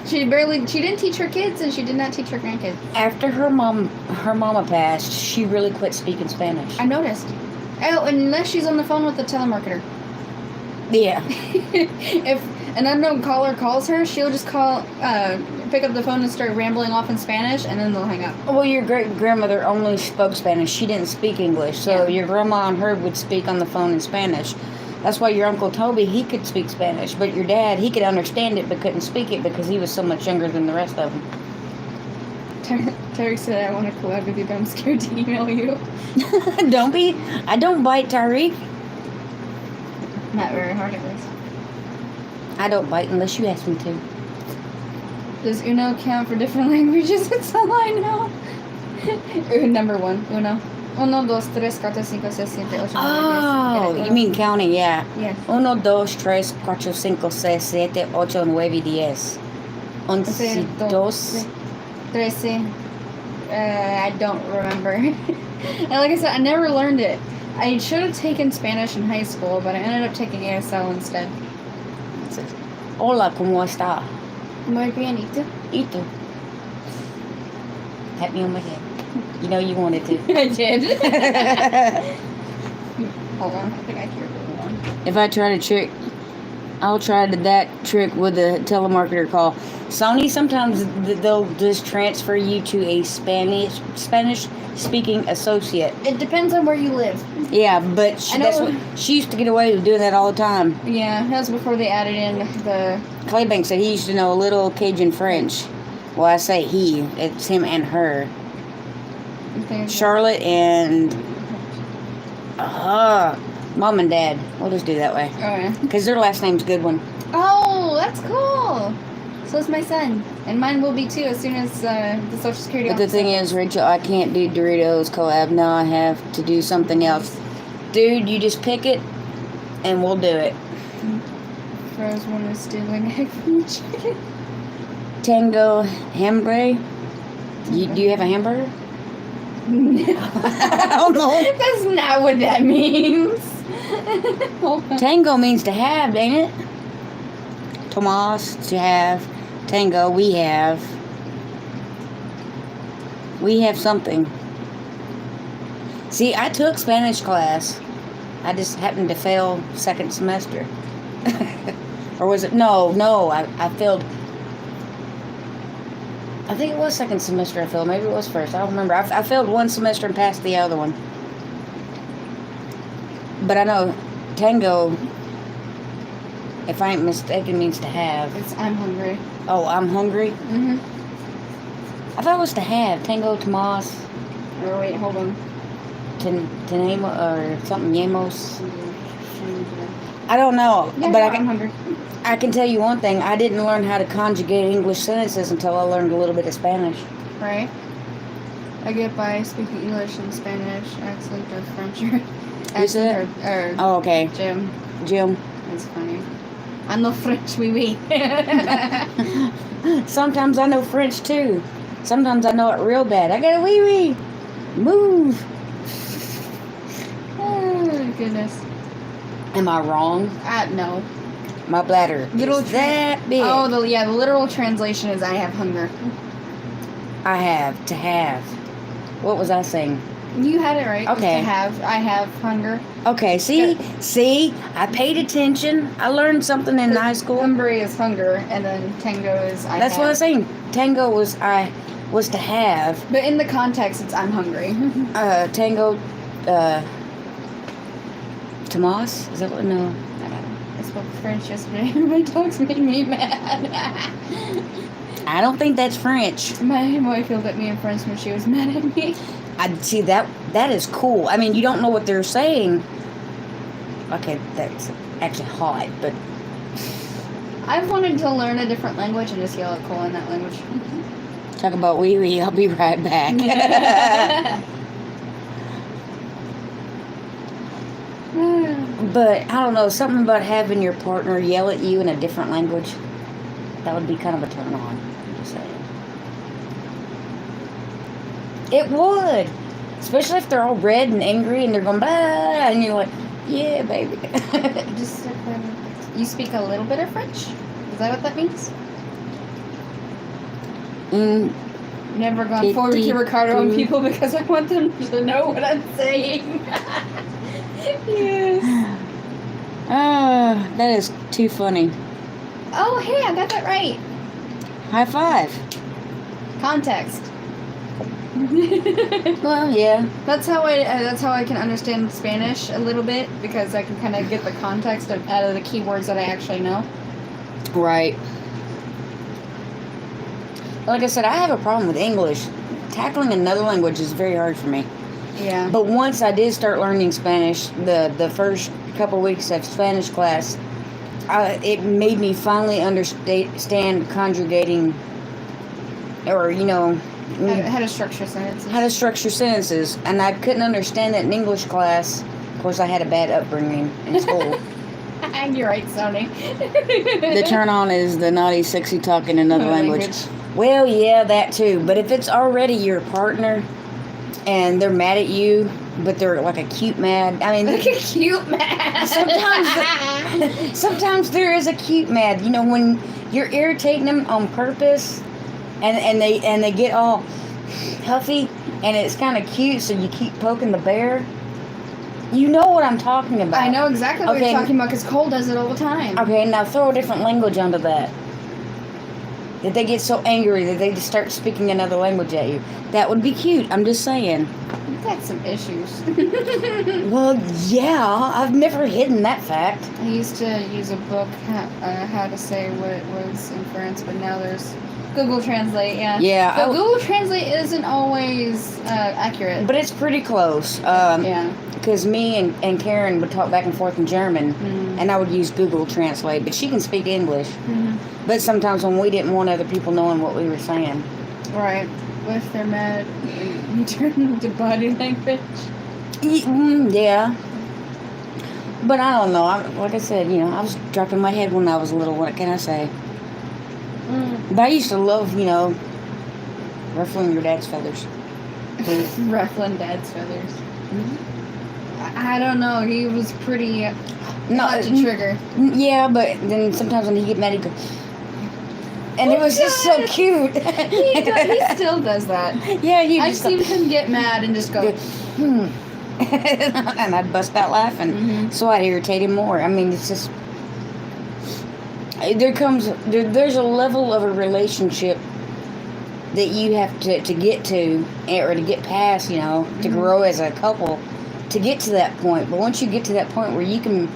She didn't teach her kids, and she did not teach her grandkids. After her mama passed, she really quit speaking Spanish. I noticed. Oh, unless she's on the phone with the telemarketer. Yeah. If an unknown caller calls her, she'll just pick up the phone and start rambling off in Spanish, and then they'll hang up. Well, your great-grandmother only spoke Spanish. She didn't speak English, so Yeah. your grandma and her would speak on the phone in Spanish. That's why your Uncle Toby, he could speak Spanish, but your dad, he could understand it but couldn't speak it because he was so much younger than the rest of them. Tarek said I want to collab with you, but I'm scared to email you. Don't be. I don't bite, Tyreek. Not very hard at least. I don't bite unless you ask me to. Does Uno count for different languages? It's all I know. Number 1, Uno. 1, 2, 3, 4, 5, 6, 7, 8, 9, 10. Oh, you mean counting, yeah. Yes. 1, 2, 3, 4, 5, 6, 7, 8, 9, 10. 11, 12. 13. I don't remember. And like I said, I never learned it. I should have taken Spanish in high school, but I ended up taking ASL instead. Hola, ¿cómo está? Muy bien, ¿y tú? ¿Y tú? Pat me on my head. You know you wanted to. I did. Hold on, I think I hear one. If I try to trick, I'll try that trick with a telemarketer call. Sony, sometimes they'll just transfer you to a Spanish speaking associate. It depends on where you live. Yeah, but she used to get away with doing that all the time. Yeah, that was before they added in the... Claybank said he used to know a little Cajun French. Well, I say he. It's him and her. Charlotte and... Mom and Dad. We'll just do that way. Oh, yeah. Because their last name's Goodwin. Oh, that's cool. So is my son. And mine will be too as soon as the Social Security But the thing is, Rachel, I can't do Doritos collab. Now I have to do something else. Dude, you just pick it, and we'll do it. Rose one is stealing egg from the chicken. Tango hambre. Do you have a hamburger? No. I don't know. That's not what that means. Tango means to have, ain't it? Tomas, to have. Tango, we have. We have something. See, I took Spanish class. I just happened to fail second semester. Or was it? No, I failed. I think it was second semester I failed. Maybe it was first. I don't remember. I failed one semester and passed the other one. But I know tango, if I ain't mistaken, means to have. It's I'm hungry. Oh, I'm hungry? Mm-hmm. I thought it was to have. Tango, Tomas. Oh, wait, hold on. Tenemo, or something, Yemos. I don't know. Yeah, but I'm hungry. I can tell you one thing. I didn't learn how to conjugate English sentences until I learned a little bit of Spanish. Right. I get by speaking English and Spanish, accent or French or accent or Oh, okay. Jim. That's funny. I know French, oui. Sometimes I know French too. Sometimes I know it real bad. I got a wee. Move. Oh, goodness. Am I wrong? No. My bladder is that big. Oh, the literal translation is I have hunger. I have to have. What was I saying? You had it right. Okay. To have. I have hunger. Okay, see, I paid attention. I learned something in high school. Hungry is hunger, and then tango is I That's have. what I was saying. Tango was to have. But in the context, it's I'm hungry. Tango, Tomas? Is that what? No. I spoke French yesterday. My dogs made me mad. I don't think that's French. My wife yelled at me in French when she was mad at me. I see that is cool. I mean, you don't know what they're saying. Okay, that's actually hot, but I've wanted to learn a different language and just yell at Cole in that language. talk about wee. I'll be right back. But I don't know, something about having your partner yell at you in a different language. That would be kind of a turn on. I'm just saying. It would. Especially if they're all red and angry and they're going blah, and you're like, yeah, baby. You speak a little bit of French? Is that what that means? Never gone forward to Ricardo on people because I want them to know what I'm saying. Yes. That is too funny. Oh, hey, I got that right. High five. Context. Well, yeah. That's how I can understand Spanish a little bit, because I can kind of get the context out of the keywords that I actually know. Right. Like I said, I have a problem with English. Tackling another language is very hard for me. Yeah. But once I did start learning Spanish, the first couple weeks of Spanish class, it made me finally understand conjugating, or, How to structure sentences. how to structure sentences. And I couldn't understand that in English class. Of course, I had a bad upbringing in school. You're right, Sony. The turn on is the naughty, sexy talk in another language. Well, yeah, that too. But if it's already your partner and they're mad at you, but they're like a cute mad. I mean, like a cute mad. Sometimes there is a cute mad. When you're irritating them on purpose, and they get all huffy, and it's kind of cute, so you keep poking the bear. You know what I'm talking about. I know exactly what you're talking about, because Cole does it all the time. Okay, now throw a different language onto that. That they get so angry that they just start speaking another language at you. That would be cute. I'm just saying. You've got some issues. Well, yeah. I've never hidden that fact. I used to use a book, how to say what it was in French, but now there's Google Translate, yeah. Yeah. But Google Translate isn't always accurate. But it's pretty close. Yeah. Because me and Karen would talk back and forth in German, and I would use Google Translate, but she can speak English. But sometimes when we didn't want other people knowing what we were saying. Right. What if they're mad? You turn into body language. Yeah. But I don't know. Like I said, I was dropping my head when I was little. What can I say? But I used to love, ruffling your dad's feathers. Ruffling dad's feathers. I don't know. He was pretty hot to trigger. Yeah, but then sometimes when he get mad, he go. And it was just so cute. He still does that. Yeah, I've seen him get mad and just go. And I'd bust out laughing. So I'd irritate him more. I mean, it's just. There's a level of a relationship that you have to get to, or to get past, to grow as a couple, to get to that point. But once you get to that point where you can,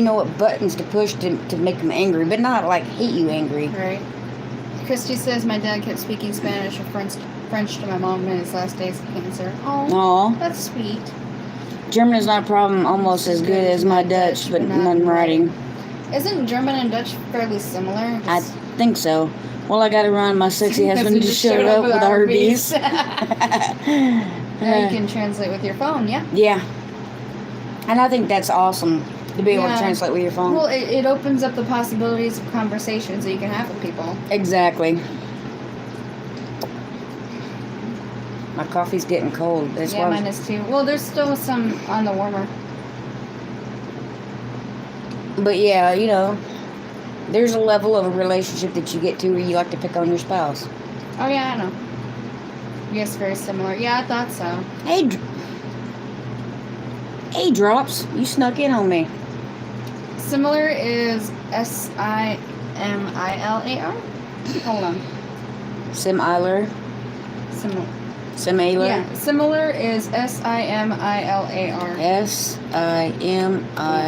what buttons to push to make them angry, but not like hate you angry. Right. Christy says my dad kept speaking Spanish or French to my mom in his last days of cancer. Oh, that's sweet. German is not a problem, almost as good as my Dutch, but not in writing. Isn't German and Dutch fairly similar? I think so. Well, I gotta run. My sexy husband just showed up with Arby's. Now you can translate with your phone, yeah? Yeah. And I think that's awesome, to be able to translate with your phone. Well, it opens up the possibilities of conversations that you can have with people. Exactly. My coffee's getting cold. Yeah, mine is too. Well, there's still some on the warmer. But yeah, there's a level of a relationship that you get to where you like to pick on your spouse. Oh yeah, I know. Yes, very similar. Yeah, I thought so. Hey, Drops, you snuck in on me. Similar is Similar. Hold on. Similar. Similar. Yeah, similar is Similar.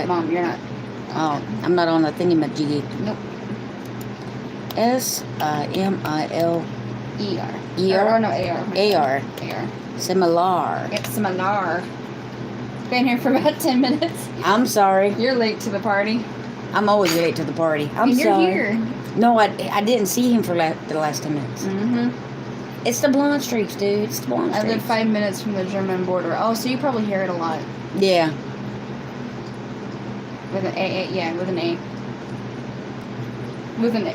Mom, you're not. Oh, I'm not on the thingy-majiggy. Nope. Similer. Or no, AR. AR. Similar. It's similar. Been here for about 10 minutes. I'm sorry. You're late to the party. I'm always late to the party. I'm and you're sorry. Here. No, I didn't see him for the last 10 minutes. It's the blonde streaks, dude. It's the blonde streaks. I live 5 minutes from the German border. Oh, so you probably hear it a lot. Yeah. With an A, yeah, with an A. With an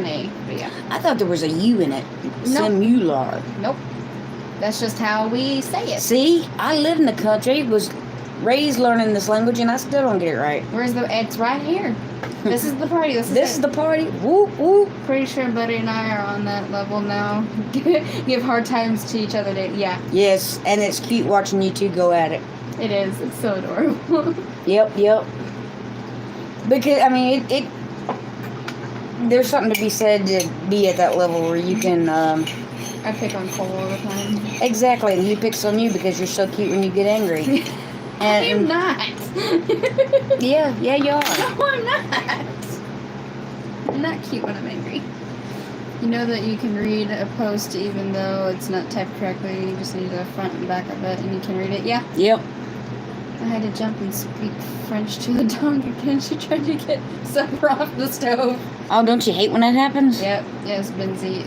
A, but yeah. I thought there was a U in it. Nope. Similar. Nope. That's just how we say it. See, I live in the country, was raised learning this language, and I still don't get it right. It's right here. This is the party. This is the party. Whoop, whoop. Pretty sure Buddy and I are on that level now. Give hard times to each other. Yeah. Yes, and it's cute watching you two go at it. It is. It's so adorable. Yep. Because, I mean, there's something to be said to be at that level where you can I pick on Cole all the time. Exactly, and he picks on you because you're so cute when you get angry. I'm not. Yeah, you are. No, I'm not. I'm not cute when I'm angry. You know that you can read a post even though it's not typed correctly. You just need the front and back of it, and you can read it. Yeah. Yep. I had to jump and speak French to the dog again. She tried to get supper off the stove. Oh, don't you hate when that happens? Yep. Yes, Benzie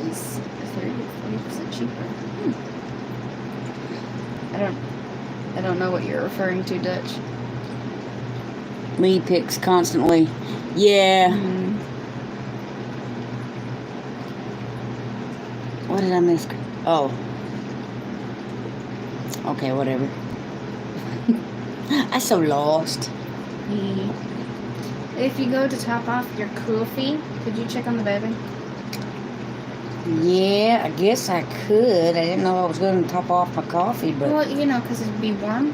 is 30-40% cheaper. I don't know what you're referring to, Dutch. Lee picks constantly. Yeah. What did I miss? Oh. Okay, whatever. I'm so lost. If you go to top off your coffee, could you check on the baby? Yeah, I guess I could. I didn't know I was going to top off my coffee, but... Well, you know, because it'd be warm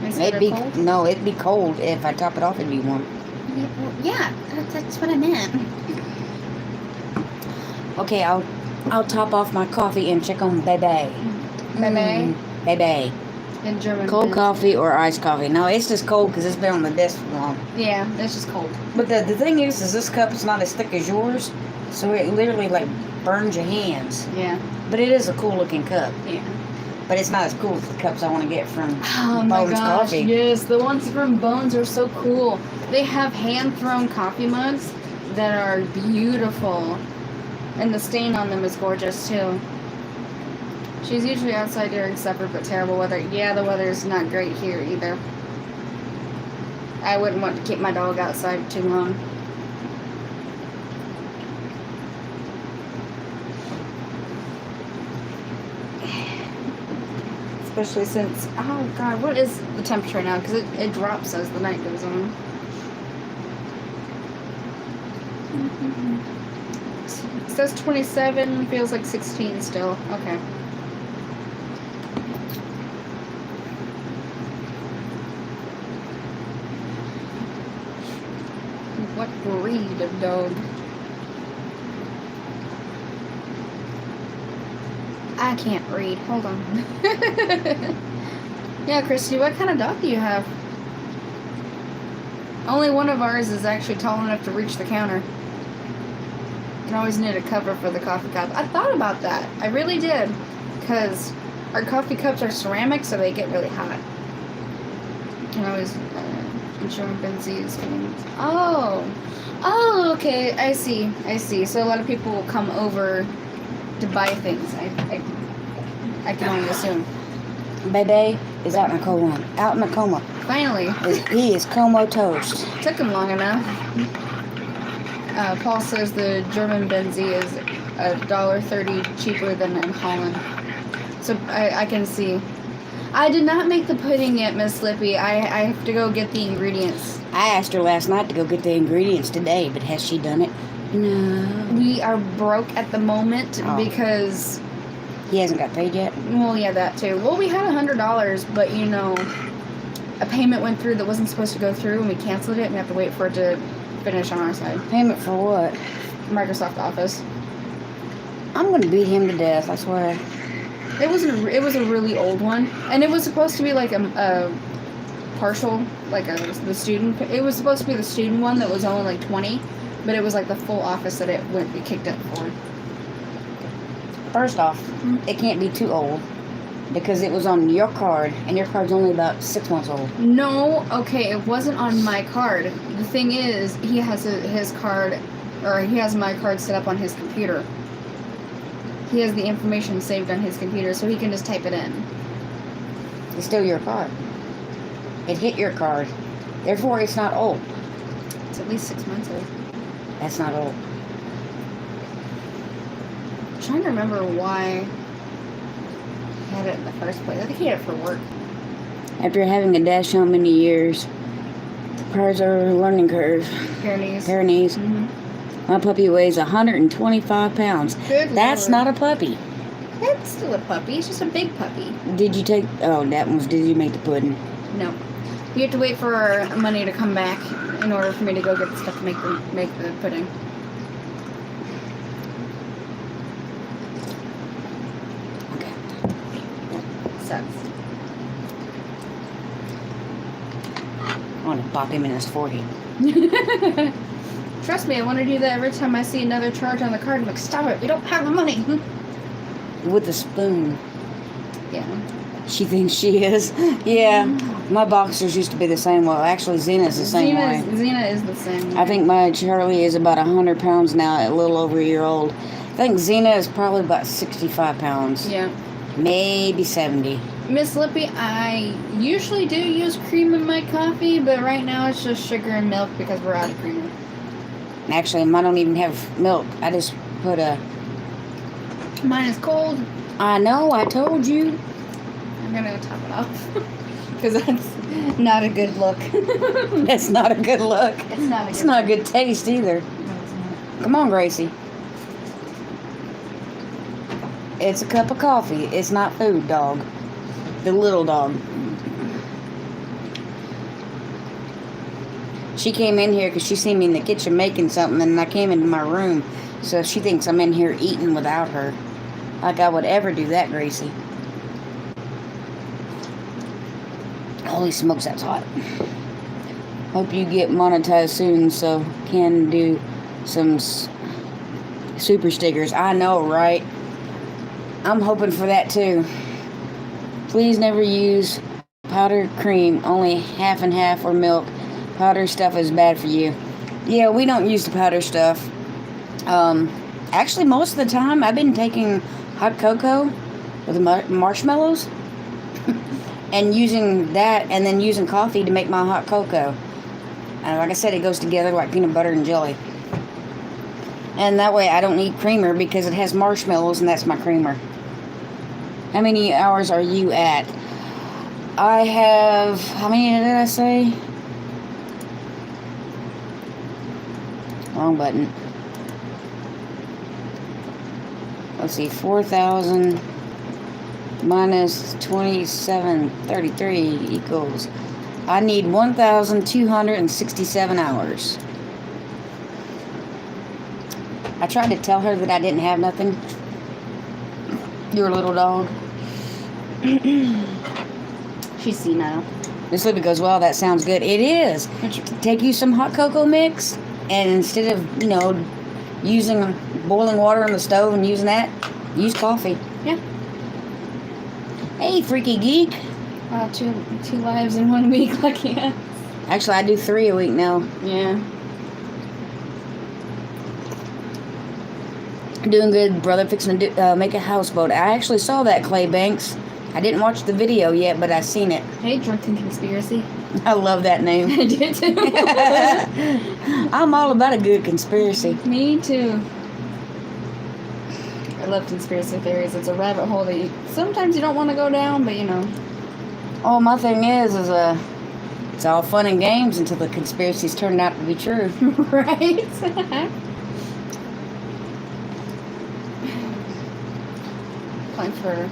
instead It'd be of cold. No, it'd be cold. If I top it off, it'd be warm. Yeah, that's what I meant. Okay, I'll top off my coffee and check on baby. Baby? Baby. In German. Cold coffee or iced coffee? No, it's just cold because it's been on the desk for long. Yeah, it's just cold. But the thing is this cup is not as thick as yours, so it literally like burns your hands. Yeah. But it is a cool looking cup. Yeah. But it's not as cool as the cups I want to get from Oh my Bones gosh, Coffee. yes, the ones from Bones are so cool. They have hand-thrown coffee mugs that are beautiful. And the stain on them is gorgeous too. She's usually outside during supper, but terrible weather. Yeah, the weather's not great here either. I wouldn't want to keep my dog outside too long. Especially since, oh god, what is the temperature now? Because it drops as the night goes on. It says 27, feels like 16 still. Okay. What breed of dog? I can't read. Hold on. Yeah, Christy, what kind of dog do you have? Only one of ours is actually tall enough to reach the counter. You always need a cover for the coffee cup. I thought about that. I really did. Because our coffee cups are ceramic, so they get really hot. And I always ensuring Benzie's feelings. Oh, okay. I see. So a lot of people will come over to buy things. I can only assume. Baby is out in a coma. Finally. He is comatose. Took him long enough. Paul says the German Benzie is $1.30 cheaper than in Holland. So I can see. I did not make the pudding yet, Miss Slippy. I have to go get the ingredients. I asked her last night to go get the ingredients today, but has she done it? No. We are broke at the moment because... He hasn't got paid yet? Well, yeah, that too. Well, we had $100, but, you know, a payment went through that wasn't supposed to go through, and we canceled it, and we have to wait for it to finish on our side. Payment for what? Microsoft Office. I'm going to beat him to death, I swear. It was a really old one, and it was supposed to be like a partial, like the student. It was supposed to be the student one that was only like 20, but it was like the full office that it kicked up for. First off, it can't be too old because it was on your card, and your card's only about 6 months old. No, okay, it wasn't on my card. The thing is, he has his card, or he has my card set up on his computer. He has the information saved on his computer, so he can just type it in. It's still your card. It hit your card. Therefore, it's not old. It's at least 6 months old. That's not old. I'm trying to remember why he had it in the first place. I think he had it for work. After having a dash how many years, requires a learning curve. Pyrenees. Mm-hmm. My puppy weighs 125 pounds. Good That's Lord. not a puppy. It's still a puppy. It's just a big puppy. Did you take... Oh, that was... Did you make the pudding? No. You have to wait for our money to come back in order for me to go get the stuff to make the pudding. sucks. I want to pop him in his forehead. Trust me, I want to do that every time I see another charge on the card. I'm like, stop it, we don't have the money. With a spoon. Yeah. She thinks she is. Yeah. My boxers used to be the same. Well, actually, Zena's the same way. Xena is the same way. I think my Charlie is about 100 pounds now, a little over a year old. I think Xena is probably about 65 pounds. Yeah. Maybe 70. Miss Lippy, I usually do use cream in my coffee, but right now it's just sugar and milk because we're out of creamer. Actually, mine don't even have milk. I just put a... Mine is cold. I know, I told you. I'm gonna top it off. Because that's not a good look. That's not a good look. It's not a good taste either. No, it's not. Come on, Gracie. It's a cup of coffee. It's not food, dog. The little dog. She came in here because she seen me in the kitchen making something, and I came into my room. So she thinks I'm in here eating without her. Like I would ever do that, Gracie. Holy smokes, that's hot. Hope you get monetized soon so can do some super stickers. I know, right? I'm hoping for that too. Please never use powdered cream, only half and half, or milk. Powder stuff is bad for you. Yeah, we don't use the powder stuff. Actually, most of the time I've been taking hot cocoa with the marshmallows and using that, and then using coffee to make my hot cocoa. And like I said, it goes together like peanut butter and jelly. And that way I don't need creamer because it has marshmallows, and that's my creamer. How many hours are you at? I have, how many did I say? Wrong button. Let's see, 4,000 minus 2733 equals, I need 1,267 hours. I tried to tell her that I didn't have nothing. You're a little dog. She's senile. Miss Libby goes, well, that sounds good. It is. Take you some hot cocoa mix, and instead of, using boiling water on the stove and using that, use coffee. Yeah. Hey, freaky geek. Wow, two lives in 1 week, lucky us. Actually, I do 3 a week now. Yeah. Doing good, brother. Fixing to make a houseboat. I actually saw that, Clay Banks. I didn't watch the video yet, but I seen it. Hey, Drunken Conspiracy. I love that name. I did too. I'm all about a good conspiracy. Me too. I love conspiracy theories. It's a rabbit hole that sometimes you don't want to go down, but Oh, my thing is it's all fun and games until the conspiracies turn out to be true. Right? Time for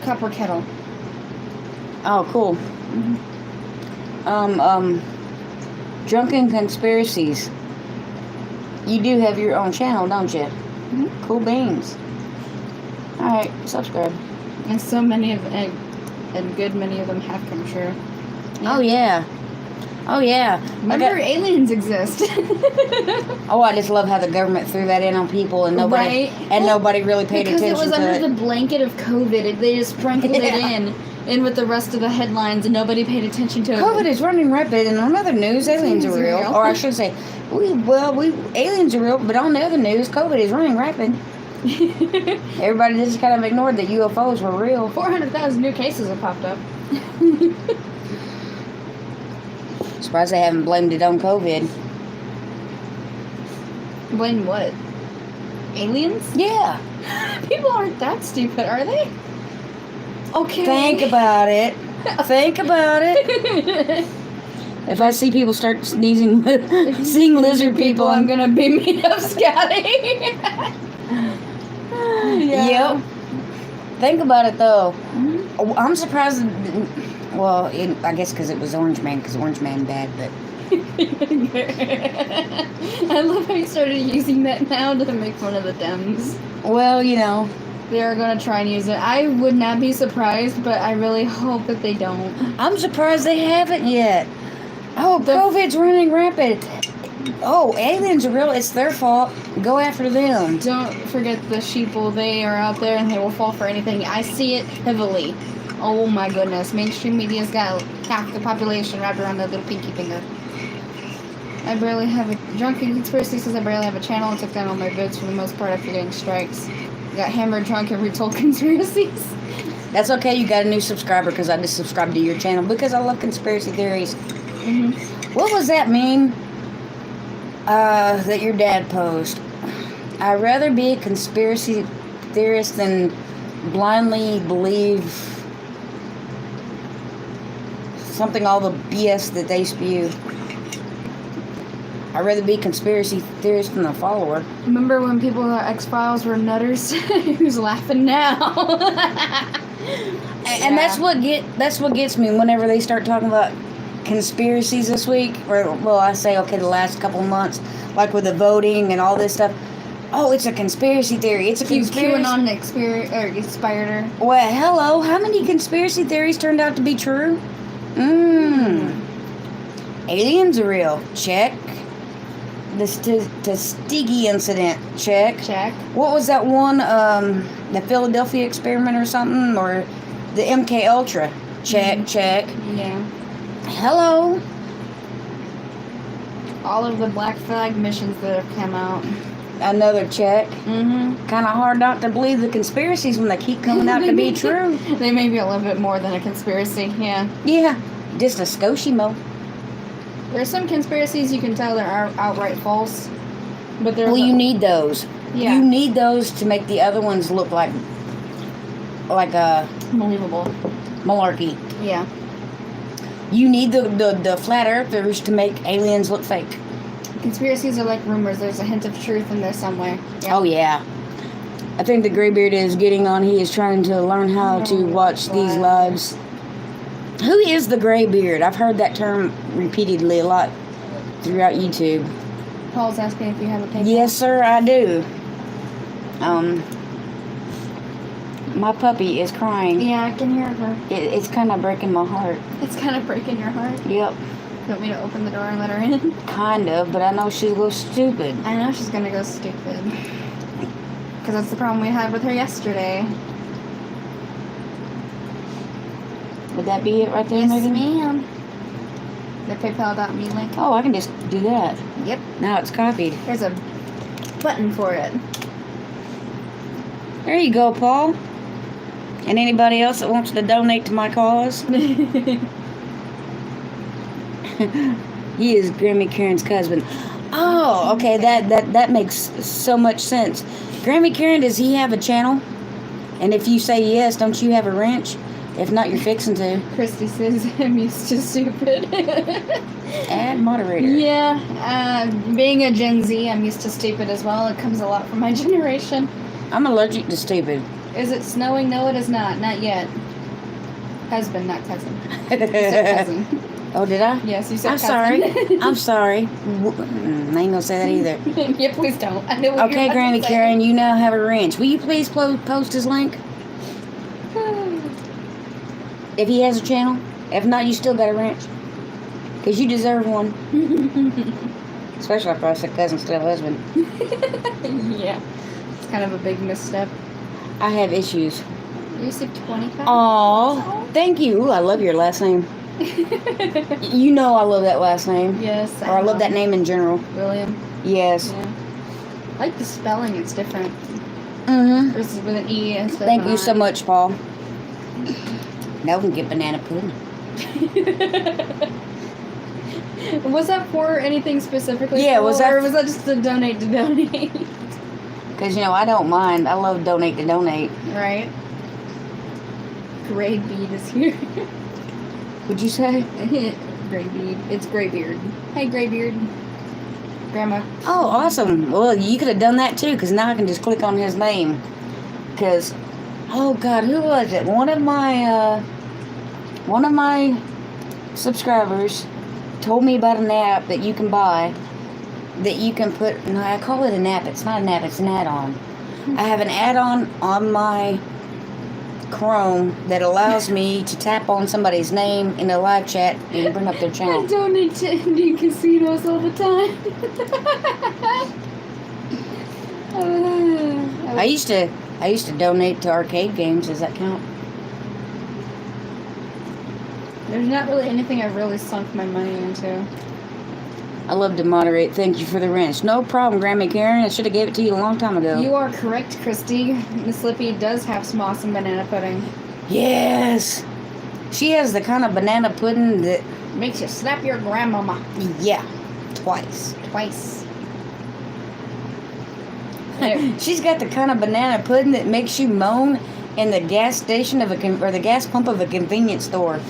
copper kettle. Oh, cool. Mm-hmm. Drunken Conspiracies. You do have your own channel, don't you? Mm-hmm. Cool beans. Alright, subscribe. And so many of them, and good many of them have come true. Oh, yeah. Oh, yeah. Remember, aliens exist. Oh, I just love how the government threw that in on people, and nobody nobody really paid attention to it. Because it was under the blanket of COVID. They just sprinkled it in with the rest of the headlines, and nobody paid attention to it. COVID is running rapid, and on other news, aliens are real. Or I should say, aliens are real, but on the other news, COVID is running rapid. Everybody just kind of ignored that UFOs were real. 400,000 new cases have popped up. Surprised they haven't blamed it on COVID. Blame what? Aliens? Yeah. People aren't that stupid, are they? Okay. Think about it. Think about it. If I see people start sneezing, seeing lizard people, I'm gonna be me up, Scotty. Yeah. Yep. Think about it though. Mm-hmm. I'm surprised. Well, I guess because it was Orange Man, because Orange Man bad, but. I love how you started using that now to make fun of the Dems. Well, They are going to try and use it. I would not be surprised, but I really hope that they don't. I'm surprised they haven't yet. Oh, COVID's running rampant. Oh, aliens are real. It's their fault. Go after them. Don't forget the sheeple. They are out there and they will fall for anything. I see it heavily. Oh my goodness. Mainstream media's got half the population wrapped around their little pinky finger. I barely have a... Drunken Conspiracy says I barely have a channel and took down all my vids for the most part after getting strikes. Got hammered drunk and retold conspiracies. That's okay. You got a new subscriber because I just subscribed to your channel because I love conspiracy theories. Mm-hmm. What was that meme that your dad posted? I'd rather be a conspiracy theorist than blindly believe something, all the BS that they spew. I'd rather be a conspiracy theorist than a follower. Remember when people at X-Files were nutters? Who's laughing now? And that's what gets me whenever they start talking about conspiracies this week, or well, I say okay, the last couple of months, like with the voting and all this stuff. Oh, it's a conspiracy theory. It's a conspiracy. QAnon expired her. Well, hello. How many conspiracy theories turned out to be true? Aliens are real. Check. The Tuskegee incident. Check. What was that one? The Philadelphia experiment or something, or the MK Ultra. Check. Yeah. Hello. All of the Black Flag missions that have come out. Another check. Mm-hmm. Kind of hard not to believe the conspiracies when they keep coming out to be true. They may be a little bit more than a conspiracy, yeah. Yeah, just a skoshimo. There's some conspiracies you can tell that are outright false, but Well, you need those. Yeah. You need those to make the other ones look like a believable malarkey. Yeah. You need the flat earthers to make aliens look fake. Conspiracies are like rumors. There's a hint of truth in there somewhere. Yeah. Oh, yeah. I think the graybeard is getting on. He is trying to learn how to watch these lives. Who is the graybeard? I've heard that term repeatedly a lot throughout YouTube. Paul's asking if you have a PayPal. Yes, sir, I do. My puppy is crying. Yeah, I can hear her. It's kind of breaking my heart. It's kind of breaking your heart. Yep. You want me to open the door and let her in? Kind of, but I know she'll go stupid. I know she's gonna go stupid. Because that's the problem we had with her yesterday. Would that be it right there, Yes, Megan? ma'am. The PayPal.me link. Oh, I can just do that. Yep. Now it's copied. There's a button for it. There you go, Paul. And anybody else that wants to donate to my cause? He is Grammy Karen's husband. Oh, okay, that makes so much sense. Grammy Karen, does he have a channel? And if you say yes, don't you have a wrench? If not, you're fixing to. Christy says I'm used to stupid. Add moderator. Yeah, being a Gen Z, I'm used to stupid as well. It comes a lot from my generation. I'm allergic to stupid. Is it snowing? No, it is not. Not yet. Husband, not cousin. You said cousin. Oh, did I? Yes, you said I'm cousin. sorry. I'm sorry. I ain't gonna say that either. Yeah, please don't. I know what Okay, you're Granny about to say. Karen, you now have a wrench. Will you please post his link? If he has a channel. If not, you still got a wrench. Because you deserve one. Especially after I said cousin, still husband. Yeah. It's kind of a big misstep. I have issues. You received 25? Aw, thank you. Ooh, I love your last name. You know I love that last name. Yes. Or I love that name in general. William. Yes. Yeah. I like the spelling. It's different. Mm-hmm. Versus with an E instead of Thank an you so I. much, Paul. Now we can get banana pudding. Was that for anything specifically? Yeah, cool, was that- or was that just to donate to donate? Because, I don't mind. I love donate to donate. Right. Gray bead is here. What'd you say? Gray bead. It's Graybeard. Hey, Graybeard. Grandma. Oh, awesome. Well, you could have done that too, because now I can just click on his name. Because, oh God, who was it? One of my subscribers told me about an app that you can buy, that you can put, no, I call it an app. It's not an app, it's an add-on. I have an add-on on my Chrome that allows me to tap on somebody's name in a live chat and bring up their I channel. donate to Indian casinos all the time. I used to donate to arcade games. Does that count? There's not really anything I've really sunk my money into. I love to moderate. Thank you for the wrench. No problem, Grandma Karen. I should have gave it to you a long time ago. You are correct, Christy. Miss Lippy does have some awesome banana pudding. Yes. She has the kind of banana pudding that... Makes you slap your grandmama. Yeah. Twice. She's got the kind of banana pudding that makes you moan in the gas station of or the gas pump of a convenience store.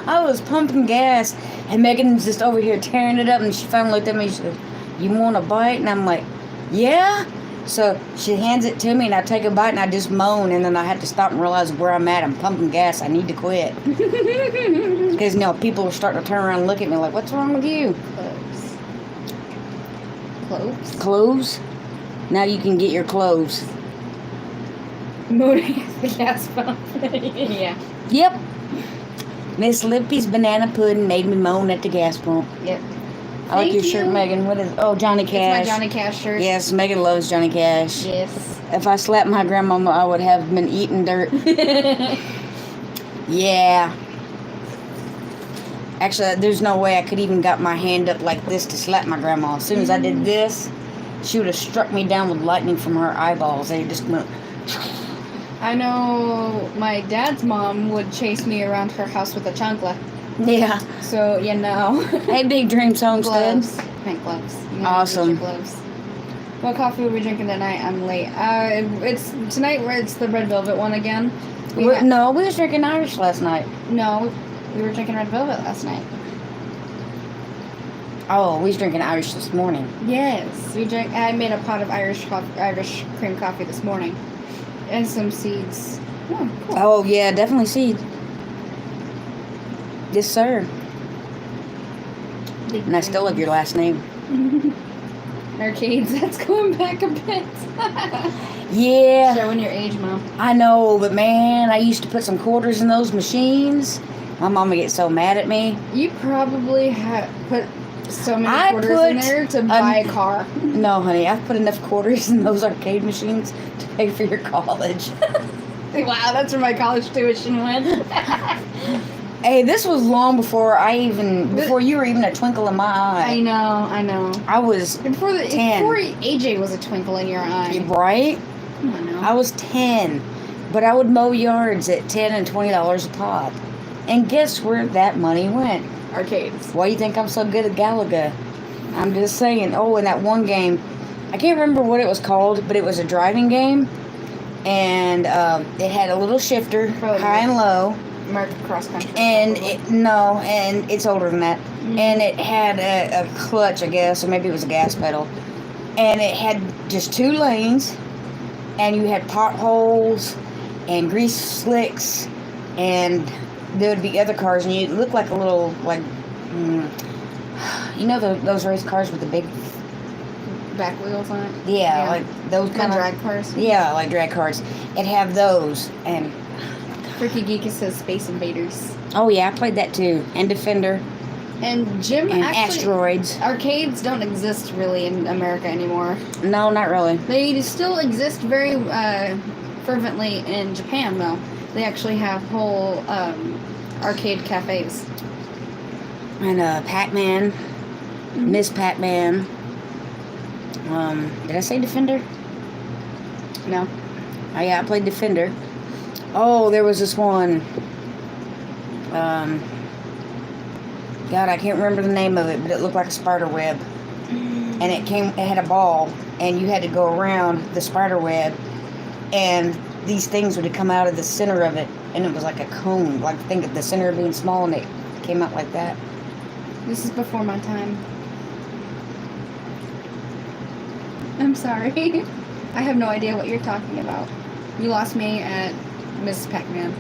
I was pumping gas, and Megan's just over here tearing it up, and she finally looked at me and she said, "You want a bite?" And I'm like, "Yeah." So she hands it to me, and I take a bite, and I just moan, and then I have to stop and realize where I'm at. I'm pumping gas. I need to quit. Because, people are starting to turn around and look at me like, "What's wrong with you?" Cloves? Now you can get your cloves. Moaning at the gas pump. Yeah. Yep. Miss Lippy's banana pudding made me moan at the gas pump. Yep. I like your shirt, Megan. What is? Oh, Johnny Cash. It's my Johnny Cash shirt. Yes, Megan loves Johnny Cash. Yes. If I slapped my grandmama, I would have been eating dirt. Yeah. Actually, there's no way I could even got my hand up like this to slap my grandma. As soon as I did this, she would have struck me down with lightning from her eyeballs. They just went... I know my dad's mom would chase me around her house with a chancla. Yeah. So, Hey, Big Dreams Homestead. Gloves. Pink gloves. Awesome. Gloves. What coffee are we drinking tonight? I'm late. It's tonight where it's the red velvet one again. No, we was drinking Irish last night. No, we were drinking red velvet last night. Oh, we was drinking Irish this morning. Yes, I made a pot of Irish cream coffee this morning, and some seeds. Oh, cool. Oh yeah, definitely seed. Yes, sir. And I still love your last name. Arcades, that's going back a bit. Yeah. Showing your age, Mom. I know, but man, I used to put some quarters in those machines. My mama gets so mad at me. You probably have put so many quarters in there to buy a car. No, honey, I've put enough quarters in those arcade machines to pay for your college. Wow, that's where my college tuition went. Hey, this was long before before you were even a twinkle in my eye. I know. I was 10. Before AJ was a twinkle in your eye. Right? I know. I was 10, but I would mow yards at $10 and $20 a pop. And guess where that money went? Arcades. Why do you think I'm so good at Galaga? I'm just saying. Oh, in that one game, I can't remember what it was called, but it was a driving game, and it had a little shifter, high and low. American Cross Country. And it's older than that. Mm-hmm. And it had a clutch, I guess, or maybe it was a gas pedal. And it had just 2 lanes, and you had potholes and grease slicks, and there would be other cars, and you look like a little, those race cars with the big back wheels on it? Yeah, like those kind of drag cars? Yeah, like drag cars. It'd have those, and Freaky Geek says Space Invaders. Oh yeah, I played that too. And Defender. And Jim, and actually, Asteroids. Arcades don't exist really in America anymore. No, not really. They still exist very fervently in Japan, though. They actually have whole arcade cafes. And Pac-Man. Mm-hmm. Miss Pac-Man. Did I say Defender? No. Oh yeah, I played Defender. Oh, there was this one. God, I can't remember the name of it, but it looked like a spider web. And it had a ball, and you had to go around the spider web, and these things would come out of the center of it, and it was like a cone. Like, think of the center being small, and it came out like that. This is before my time. I'm sorry. I have no idea what you're talking about. You lost me at Miss Pac-Man.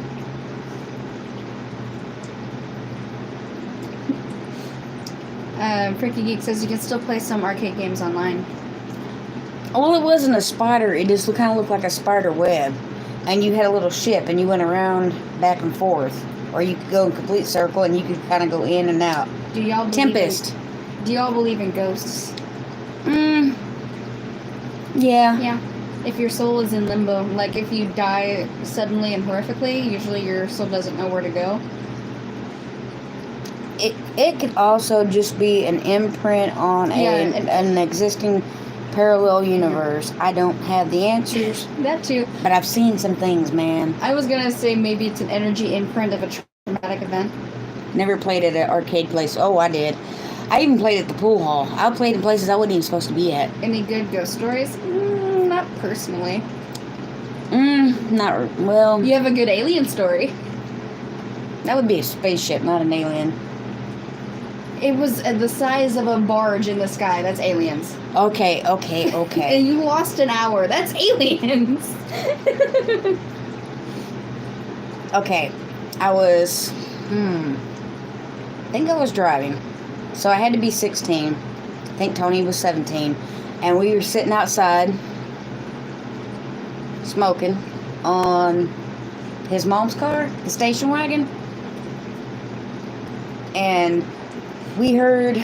Freaky Geek says you can still play some arcade games online. Well, it wasn't a spider. It just kind of looked like a spider web. And you had a little ship, and you went around back and forth. Or you could go in complete circle, and you could kind of go in and out. Do y'all believe Tempest. Do y'all believe in ghosts? Yeah. Yeah. If your soul is in limbo, like if you die suddenly and horrifically, usually your soul doesn't know where to go. It could also just be an imprint on an existing parallel universe. I don't have the answers, That too. but I've seen some things, man. I was gonna say maybe it's an energy imprint of a traumatic event. Never played at an arcade place. Oh, I did. I even played at the pool hall. I played in places I wasn't even supposed to be at. Any good ghost stories? Not personally. Not well. You have a good alien story. That would be a spaceship, not an alien. It was the size of a barge in the sky. That's aliens. Okay. And you lost an hour. That's aliens. Okay. I was, I think I was driving. So I had to be 16. I think Tony was 17. And we were sitting outside smoking on his mom's car, the station wagon. And we heard,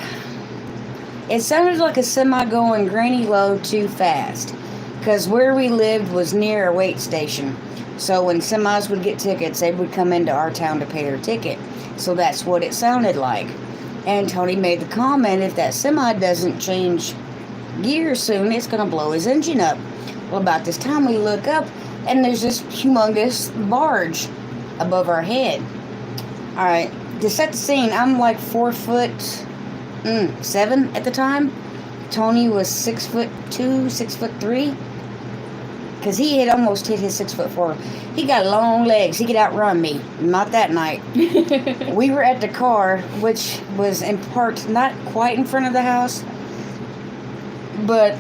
it sounded like a semi going granny low too fast. Because where we lived was near a wait station. So when semis would get tickets, they would come into our town to pay their ticket. So that's what it sounded like. And Tony made the comment, if that semi doesn't change gears soon, it's going to blow his engine up. Well, about this time we look up, and there's this humongous barge above our head. Alright, to set the scene, I'm like 4'7" at the time. Tony was 6'2", 6'3". Because he had almost hit his 6'4". He got long legs. He could outrun me. Not that night. We were at the car, which was in part not quite in front of the house, but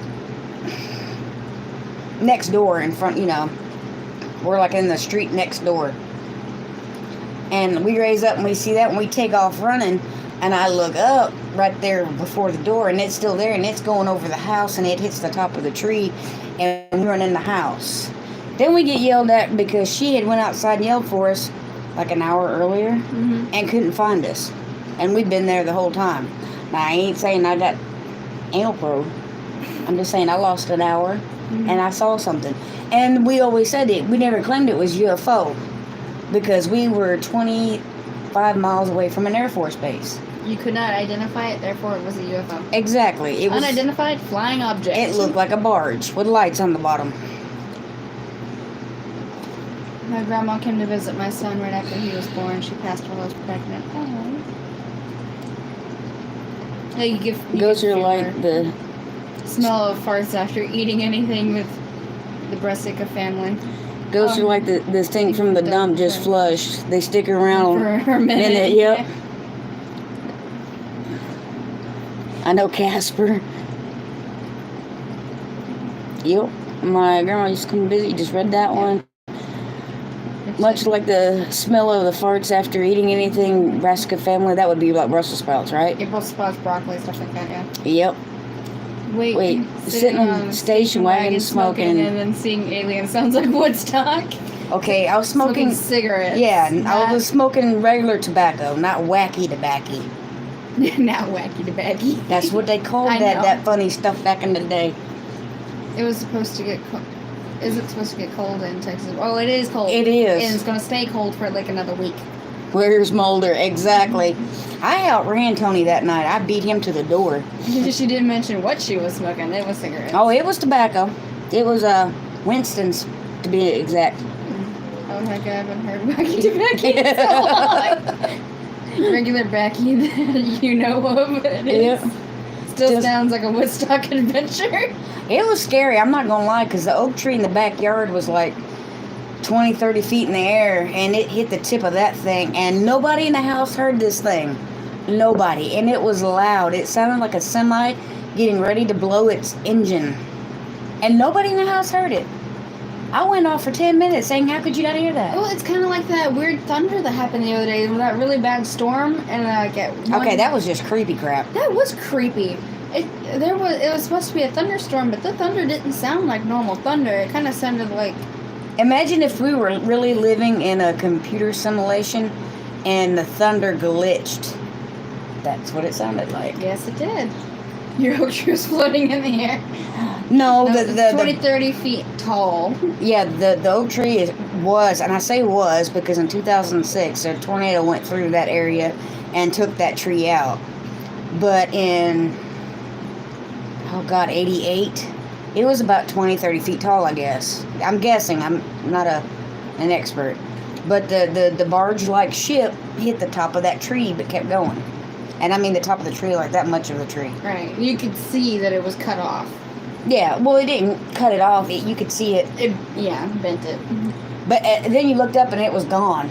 next door in front, we're like in the street next door. And we raise up and we see that and we take off running, and I look up right there before the door, and it's still there, and it's going over the house, and it hits the top of the tree, and we run in the house. Then we get yelled at because she had went outside and yelled for us like an hour earlier and couldn't find us. And we'd been there the whole time. Now, I ain't saying I got anal probe. I'm just saying I lost an hour and I saw something. And we always said it. We never claimed it was UFO because we were 25 miles away from an Air Force base. You could not identify it, therefore it was a UFO. Exactly. It was unidentified flying object. It looked like a barge with lights on the bottom. My grandma came to visit my son right after he was born. She passed while I was pregnant. Oh. You Ghosts are like the smell of farts after eating anything with the brassica family. Ghosts are like this thing from the dump just flushed. They stick around for a minute. Yep. I know Casper. Yep. My grandma used to come visit. You just read that one. Much like the smell of the farts after eating anything, brassica family, that would be like Brussels sprouts, right? Yeah, Brussels sprouts, broccoli, stuff like that, yeah. Yep. Wait, sitting on station wagon smoking. And then seeing aliens sounds like Woodstock. Okay, I was smoking cigarettes. Yeah, I was smoking regular tobacco, not wacky tobacco. Not wacky tobacco. That's what they called that funny stuff back in the day. It was supposed to get cold. Is it supposed to get cold in Texas? Oh, it is cold. It is. And it's going to stay cold for like another week. Where's Mulder? Exactly. I outran Tony that night. I beat him to the door. She didn't mention what she was smoking. It was cigarettes. Oh, it was tobacco. It was Winston's, to be exact. Oh my God, I haven't heard wacky tobacco in so long. Regular Becky that you know of. It is. Still sounds like a Woodstock adventure. It was scary, I'm not going to lie, because the oak tree in the backyard was like 20, 30 feet in the air, and it hit the tip of that thing, and nobody in the house heard this thing. Nobody. And it was loud. It sounded like a semi getting ready to blow its engine. And nobody in the house heard it. I went off for 10 minutes saying, how could you not hear that? Well, it's kind of like that weird thunder that happened the other day with that really bad storm, and Okay, that was just creepy crap. That was creepy. It was supposed to be a thunderstorm, but the thunder didn't sound like normal thunder. It kind of sounded like... Imagine if we were really living in a computer simulation and the thunder glitched. That's what it sounded like. Yes, it did. Your oak tree was floating in the air. No, the 30 feet tall. Yeah, the oak tree was, and I say was because in 2006 a tornado went through that area and took that tree out. But in 88, it was about 30 feet tall, I guess. I'm guessing. I'm not an expert. But the barge-like ship hit the top of that tree but kept going. And I mean the top of the tree, like that much of the tree. Right. You could see that it was cut off. Yeah, well, it didn't cut it off. You could see it. Bent it. But then you looked up and it was gone.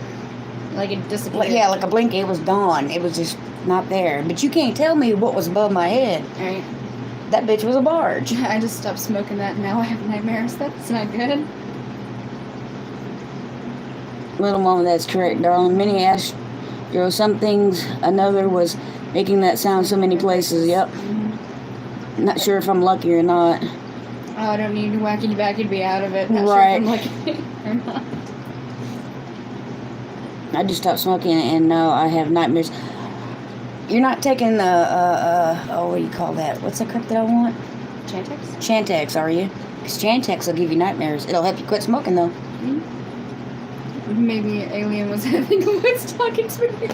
Like it disappeared. Like a blink, it was gone. It was just not there. But you can't tell me what was above my head. Right. That bitch was a barge. I just stopped smoking that and now I have nightmares. That's not good. Little mama, that's correct, darling. Many asked, some things, another was making that sound so many places. Yep. Not sure if I'm lucky or not. Oh, I don't need to wacky you back. You'd be out of it. Not right. Sure if I'm lucky or not. I just stopped smoking and no, I have nightmares. You're not taking the, what do you call that? What's the crap that I want? Chantix? Chantix, are you? Because Chantix will give you nightmares. It'll help you quit smoking, though. Maybe Alien was having a Woodstock experience.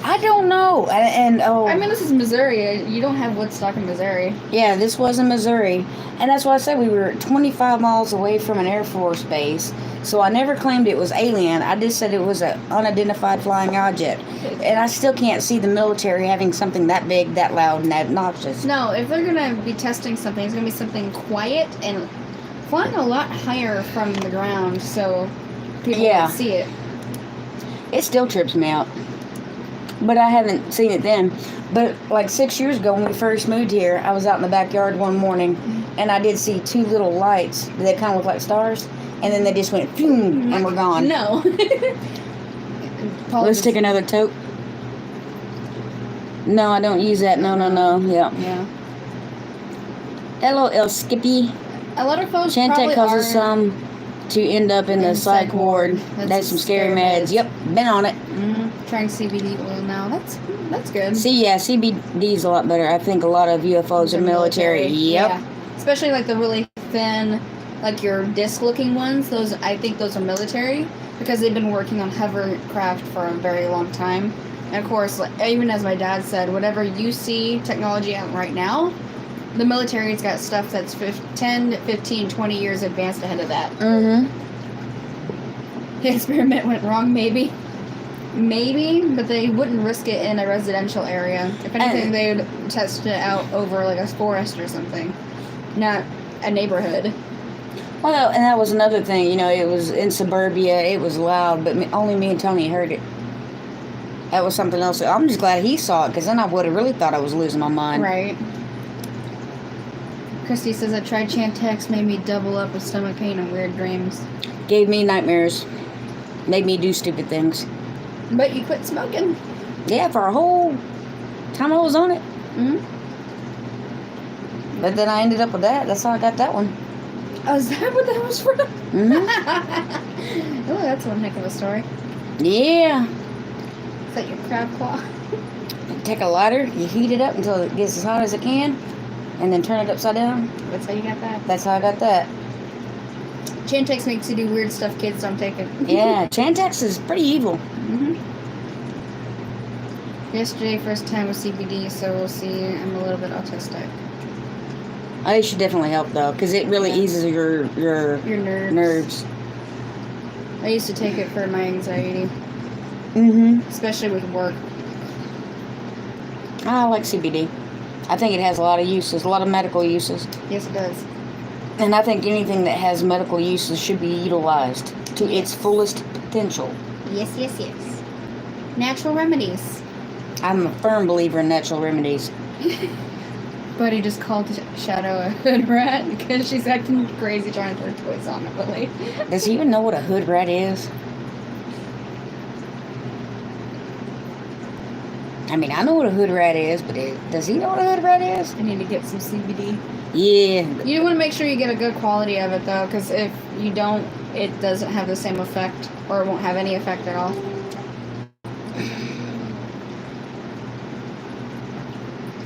I don't know. I mean, this is Missouri. You don't have Woodstock in Missouri. Yeah, this was in Missouri. And that's why I said we were 25 miles away from an Air Force base. So I never claimed it was alien. I just said it was an unidentified flying object. And I still can't see the military having something that big, that loud, and that obnoxious. No, if they're going to be testing something, it's going to be something quiet and flying a lot higher from the ground so people can see it. It still trips me out. But I haven't seen it then. But like 6 years ago when we first moved here, I was out in the backyard one morning and I did see two little lights. They kind of look like stars. And then they just went, boom, and were gone. No. Let's take another toke. No, I don't use that. No. Yeah. Hello, El Skippy. A lot of folks Chantec causes some to end up in the psych ward. That's some scary meds. Yep, been on it. Trying CBD oil now. That's good. CBD is a lot better. I think a lot of UFOs are military. Yep. Yeah. Especially like the really thin, like your disc-looking ones. I think those are military because they've been working on hovercraft for a very long time. And of course, even as my dad said, whatever you see technology out right now, the military's got stuff that's 10, 15, 20 years advanced ahead of that. The experiment went wrong, maybe, but they wouldn't risk it in a residential area. If anything, they would test it out over like a forest or something, not a neighborhood. Well, and that was another thing. It was in suburbia. It was loud, but only me and Tony heard it. That was something else. I'm just glad he saw it, because then I would have really thought I was losing my mind. Right. Christy says, I tried Chantix, made me double up with stomach pain and weird dreams. Gave me nightmares. Made me do stupid things. But you quit smoking. Yeah, for a whole time I was on it. But then I ended up with that. That's how I got that one. Oh, is that what that was from? Oh, that's one heck of a story. Yeah. Is that your crab claw? Take a lighter, you heat it up until it gets as hot as it can, and then turn it upside down. That's how you got that. That's how I got that. Chantix makes you do weird stuff kids don't take it. Yeah, Chantix is pretty evil. Yesterday, first time with CBD, so we'll see. I'm a little bit autistic. It should definitely help, though, because it really eases your nerves. I used to take it for my anxiety. Especially with work. I like CBD. I think it has a lot of uses, a lot of medical uses. Yes, it does. And I think anything that has medical uses should be utilized to its fullest potential. Yes. Natural remedies. I'm a firm believer in natural remedies. Buddy just called Shadow a hood rat because she's acting crazy trying to throw toys on it, Willie. Does he even know what a hood rat is? I mean, I know what a hood rat is, but does he know what a hood rat is? I need to get some CBD. Yeah. You want to make sure you get a good quality of it, though, because if you don't, it doesn't have the same effect, or it won't have any effect at all.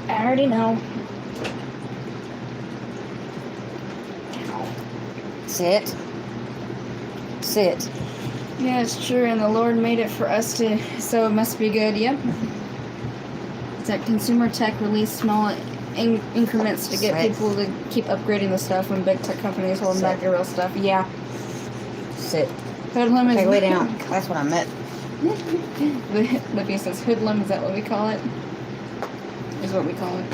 I already know. Sit. Sit. Yeah, it's true, and the Lord made it for us to, so it must be good. Yep. It's that consumer tech release small increments to get people to keep upgrading the stuff when big tech companies hold back their real stuff. Yeah. Sit. Hoodlum is... Okay, lay down. That's what I meant. Libby says hoodlum, is that what we call it? Is what we call it.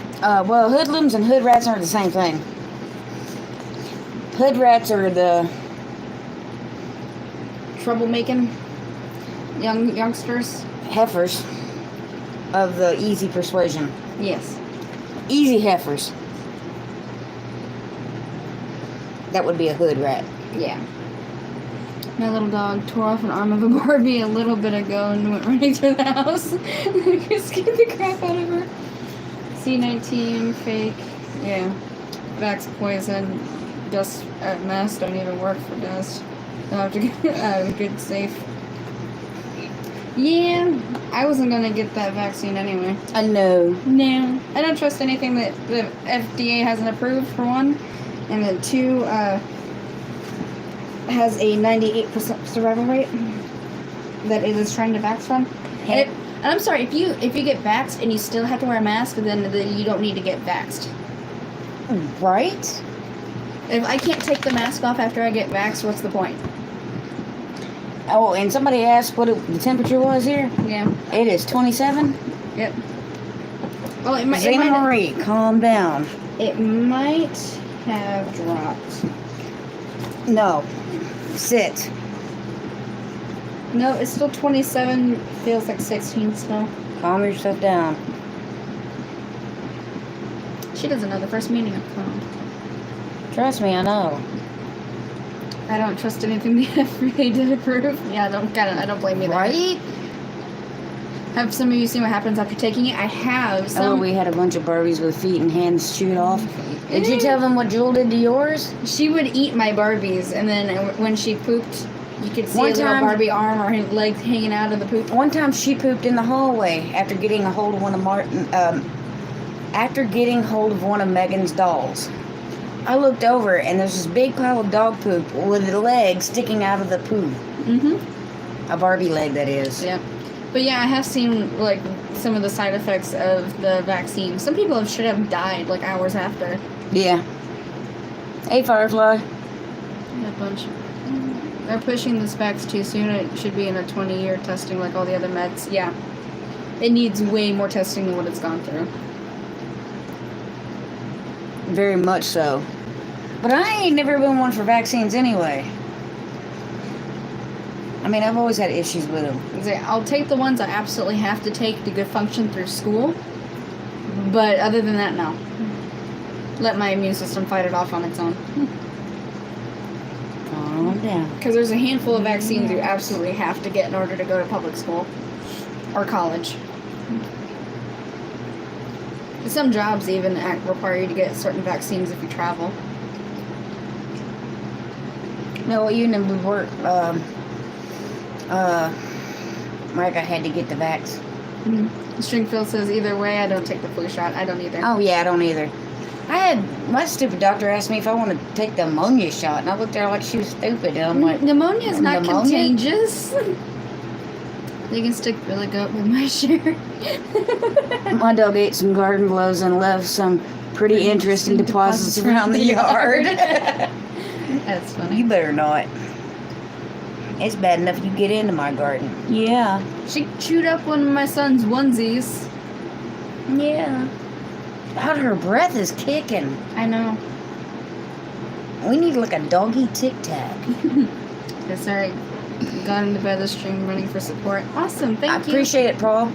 Well, hoodlums and hood rats aren't the same thing. Hood rats are the troublemaking youngsters. Heifers of the easy persuasion. Yes. Easy heifers. That would be a hood rat. Yeah. My little dog tore off an arm of a Barbie a little bit ago and went running through the house. It scared the crap out of her. C19, fake. Yeah. Vax poison. Dust masks don't even work for dust. They'll have to get good safe. Yeah, I wasn't gonna get that vaccine anyway. I know. No. I don't trust anything that the FDA hasn't approved, for one. And then two, has a 98% survival rate that it is trying to vax from. And I'm sorry, if you get vaxxed and you still have to wear a mask, then you don't need to get vaxxed. Right? If I can't take the mask off after I get vaxxed, what's the point? Oh, and somebody asked what the temperature was here? Yeah. It is 27. Yep. Well, it might... Zena Marie, calm down. It might have dropped. No. Sit. No, it's still 27. Feels like 16 still. Calm yourself down. She doesn't know the first meaning of calm. Trust me, I know. I don't trust anything the FDA did approve. Yeah, I don't blame you there. Right? Have some of you seen what happens after taking it? I have. Oh, we had a bunch of Barbies with feet and hands chewed off. Did you tell them what Jewel did to yours? She would eat my Barbies, and then when she pooped, you could see One a little time- Barbie arm or his leg hanging out of the poop. One time she pooped in the hallway after getting a hold of one of Megan's dolls. I looked over and there's this big pile of dog poop with the leg sticking out of the poo. Mm-hmm. A Barbie leg, that is. Yep. But yeah, I have seen like some of the side effects of the vaccine. Some people should have died like hours after. Yeah. Hey, Firefly. A bunch. They're pushing this vax too soon. It should be in a 20-year testing like all the other meds. Yeah. It needs way more testing than what it's gone through. Very much so. But I ain't never been one for vaccines anyway. I mean, I've always had issues with them. I'll take the ones I absolutely have to take to go function through school. But other than that, no. Let my immune system fight it off on its own. Calm down. Because there's a handful of vaccines you absolutely have to get in order to go to public school or college. Some jobs even require you to get certain vaccines if you travel. No, even in work, Micah had to get the vax. Mm-hmm. Stringfield says, either way, I don't take the flu shot. I don't either. Oh, yeah, I don't either. My stupid doctor asked me if I wanted to take the pneumonia shot, and I looked at her like she was stupid, and I'm like... Pneumonia is not contagious. They can stick really good with my shirt. My dog ate some garden gloves and left some pretty interesting deposits around the yard. That's funny. You better not. It's bad enough you get into my garden. Yeah. She chewed up one of my son's onesies. Yeah. God, her breath is kicking. I know. We need like a doggy tic-tac. That's alright. Got into bed this stream running for support. Awesome, thank you. I appreciate it, Paul.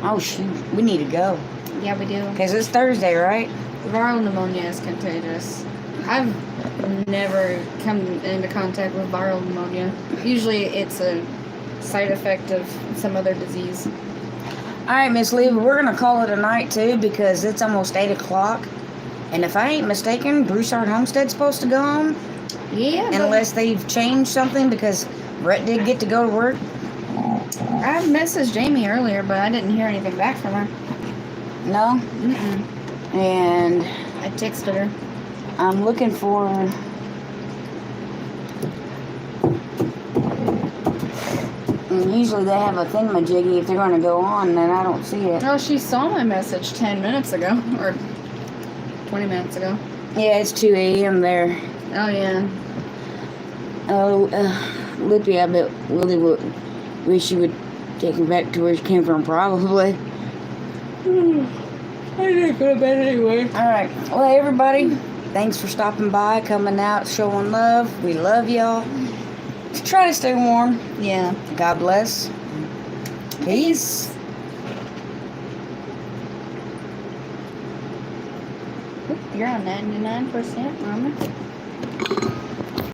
Oh, shoot. We need to go. Yeah, we do. Because it's Thursday, right? Viral pneumonia is contagious. I've never come into contact with viral pneumonia. Usually it's a side effect of some other disease. All right, Miss Lee, we're going to call it a night, too, because it's almost 8 o'clock. And if I ain't mistaken, Broussard Homestead's supposed to go home. Yeah. Unless they've changed something, because Brett did get to go to work. I messaged Jamie earlier, but I didn't hear anything back from her. No? Mm-mm. And I texted her. I'm looking for... And usually they have a thingamajiggy if they're going to go on, and I don't see it. Oh, she saw my message 10 minutes ago, or 20 minutes ago. Yeah, it's 2 a.m. there. Oh, yeah. Oh, Lippy, I bet Willie would wish you would take her back to where she came from, probably. I didn't go to bed anyway. Alright, well, everybody, thanks for stopping by, coming out, showing love. We love y'all. Try to stay warm. Yeah. God bless. Peace. You're on 99%, Mama.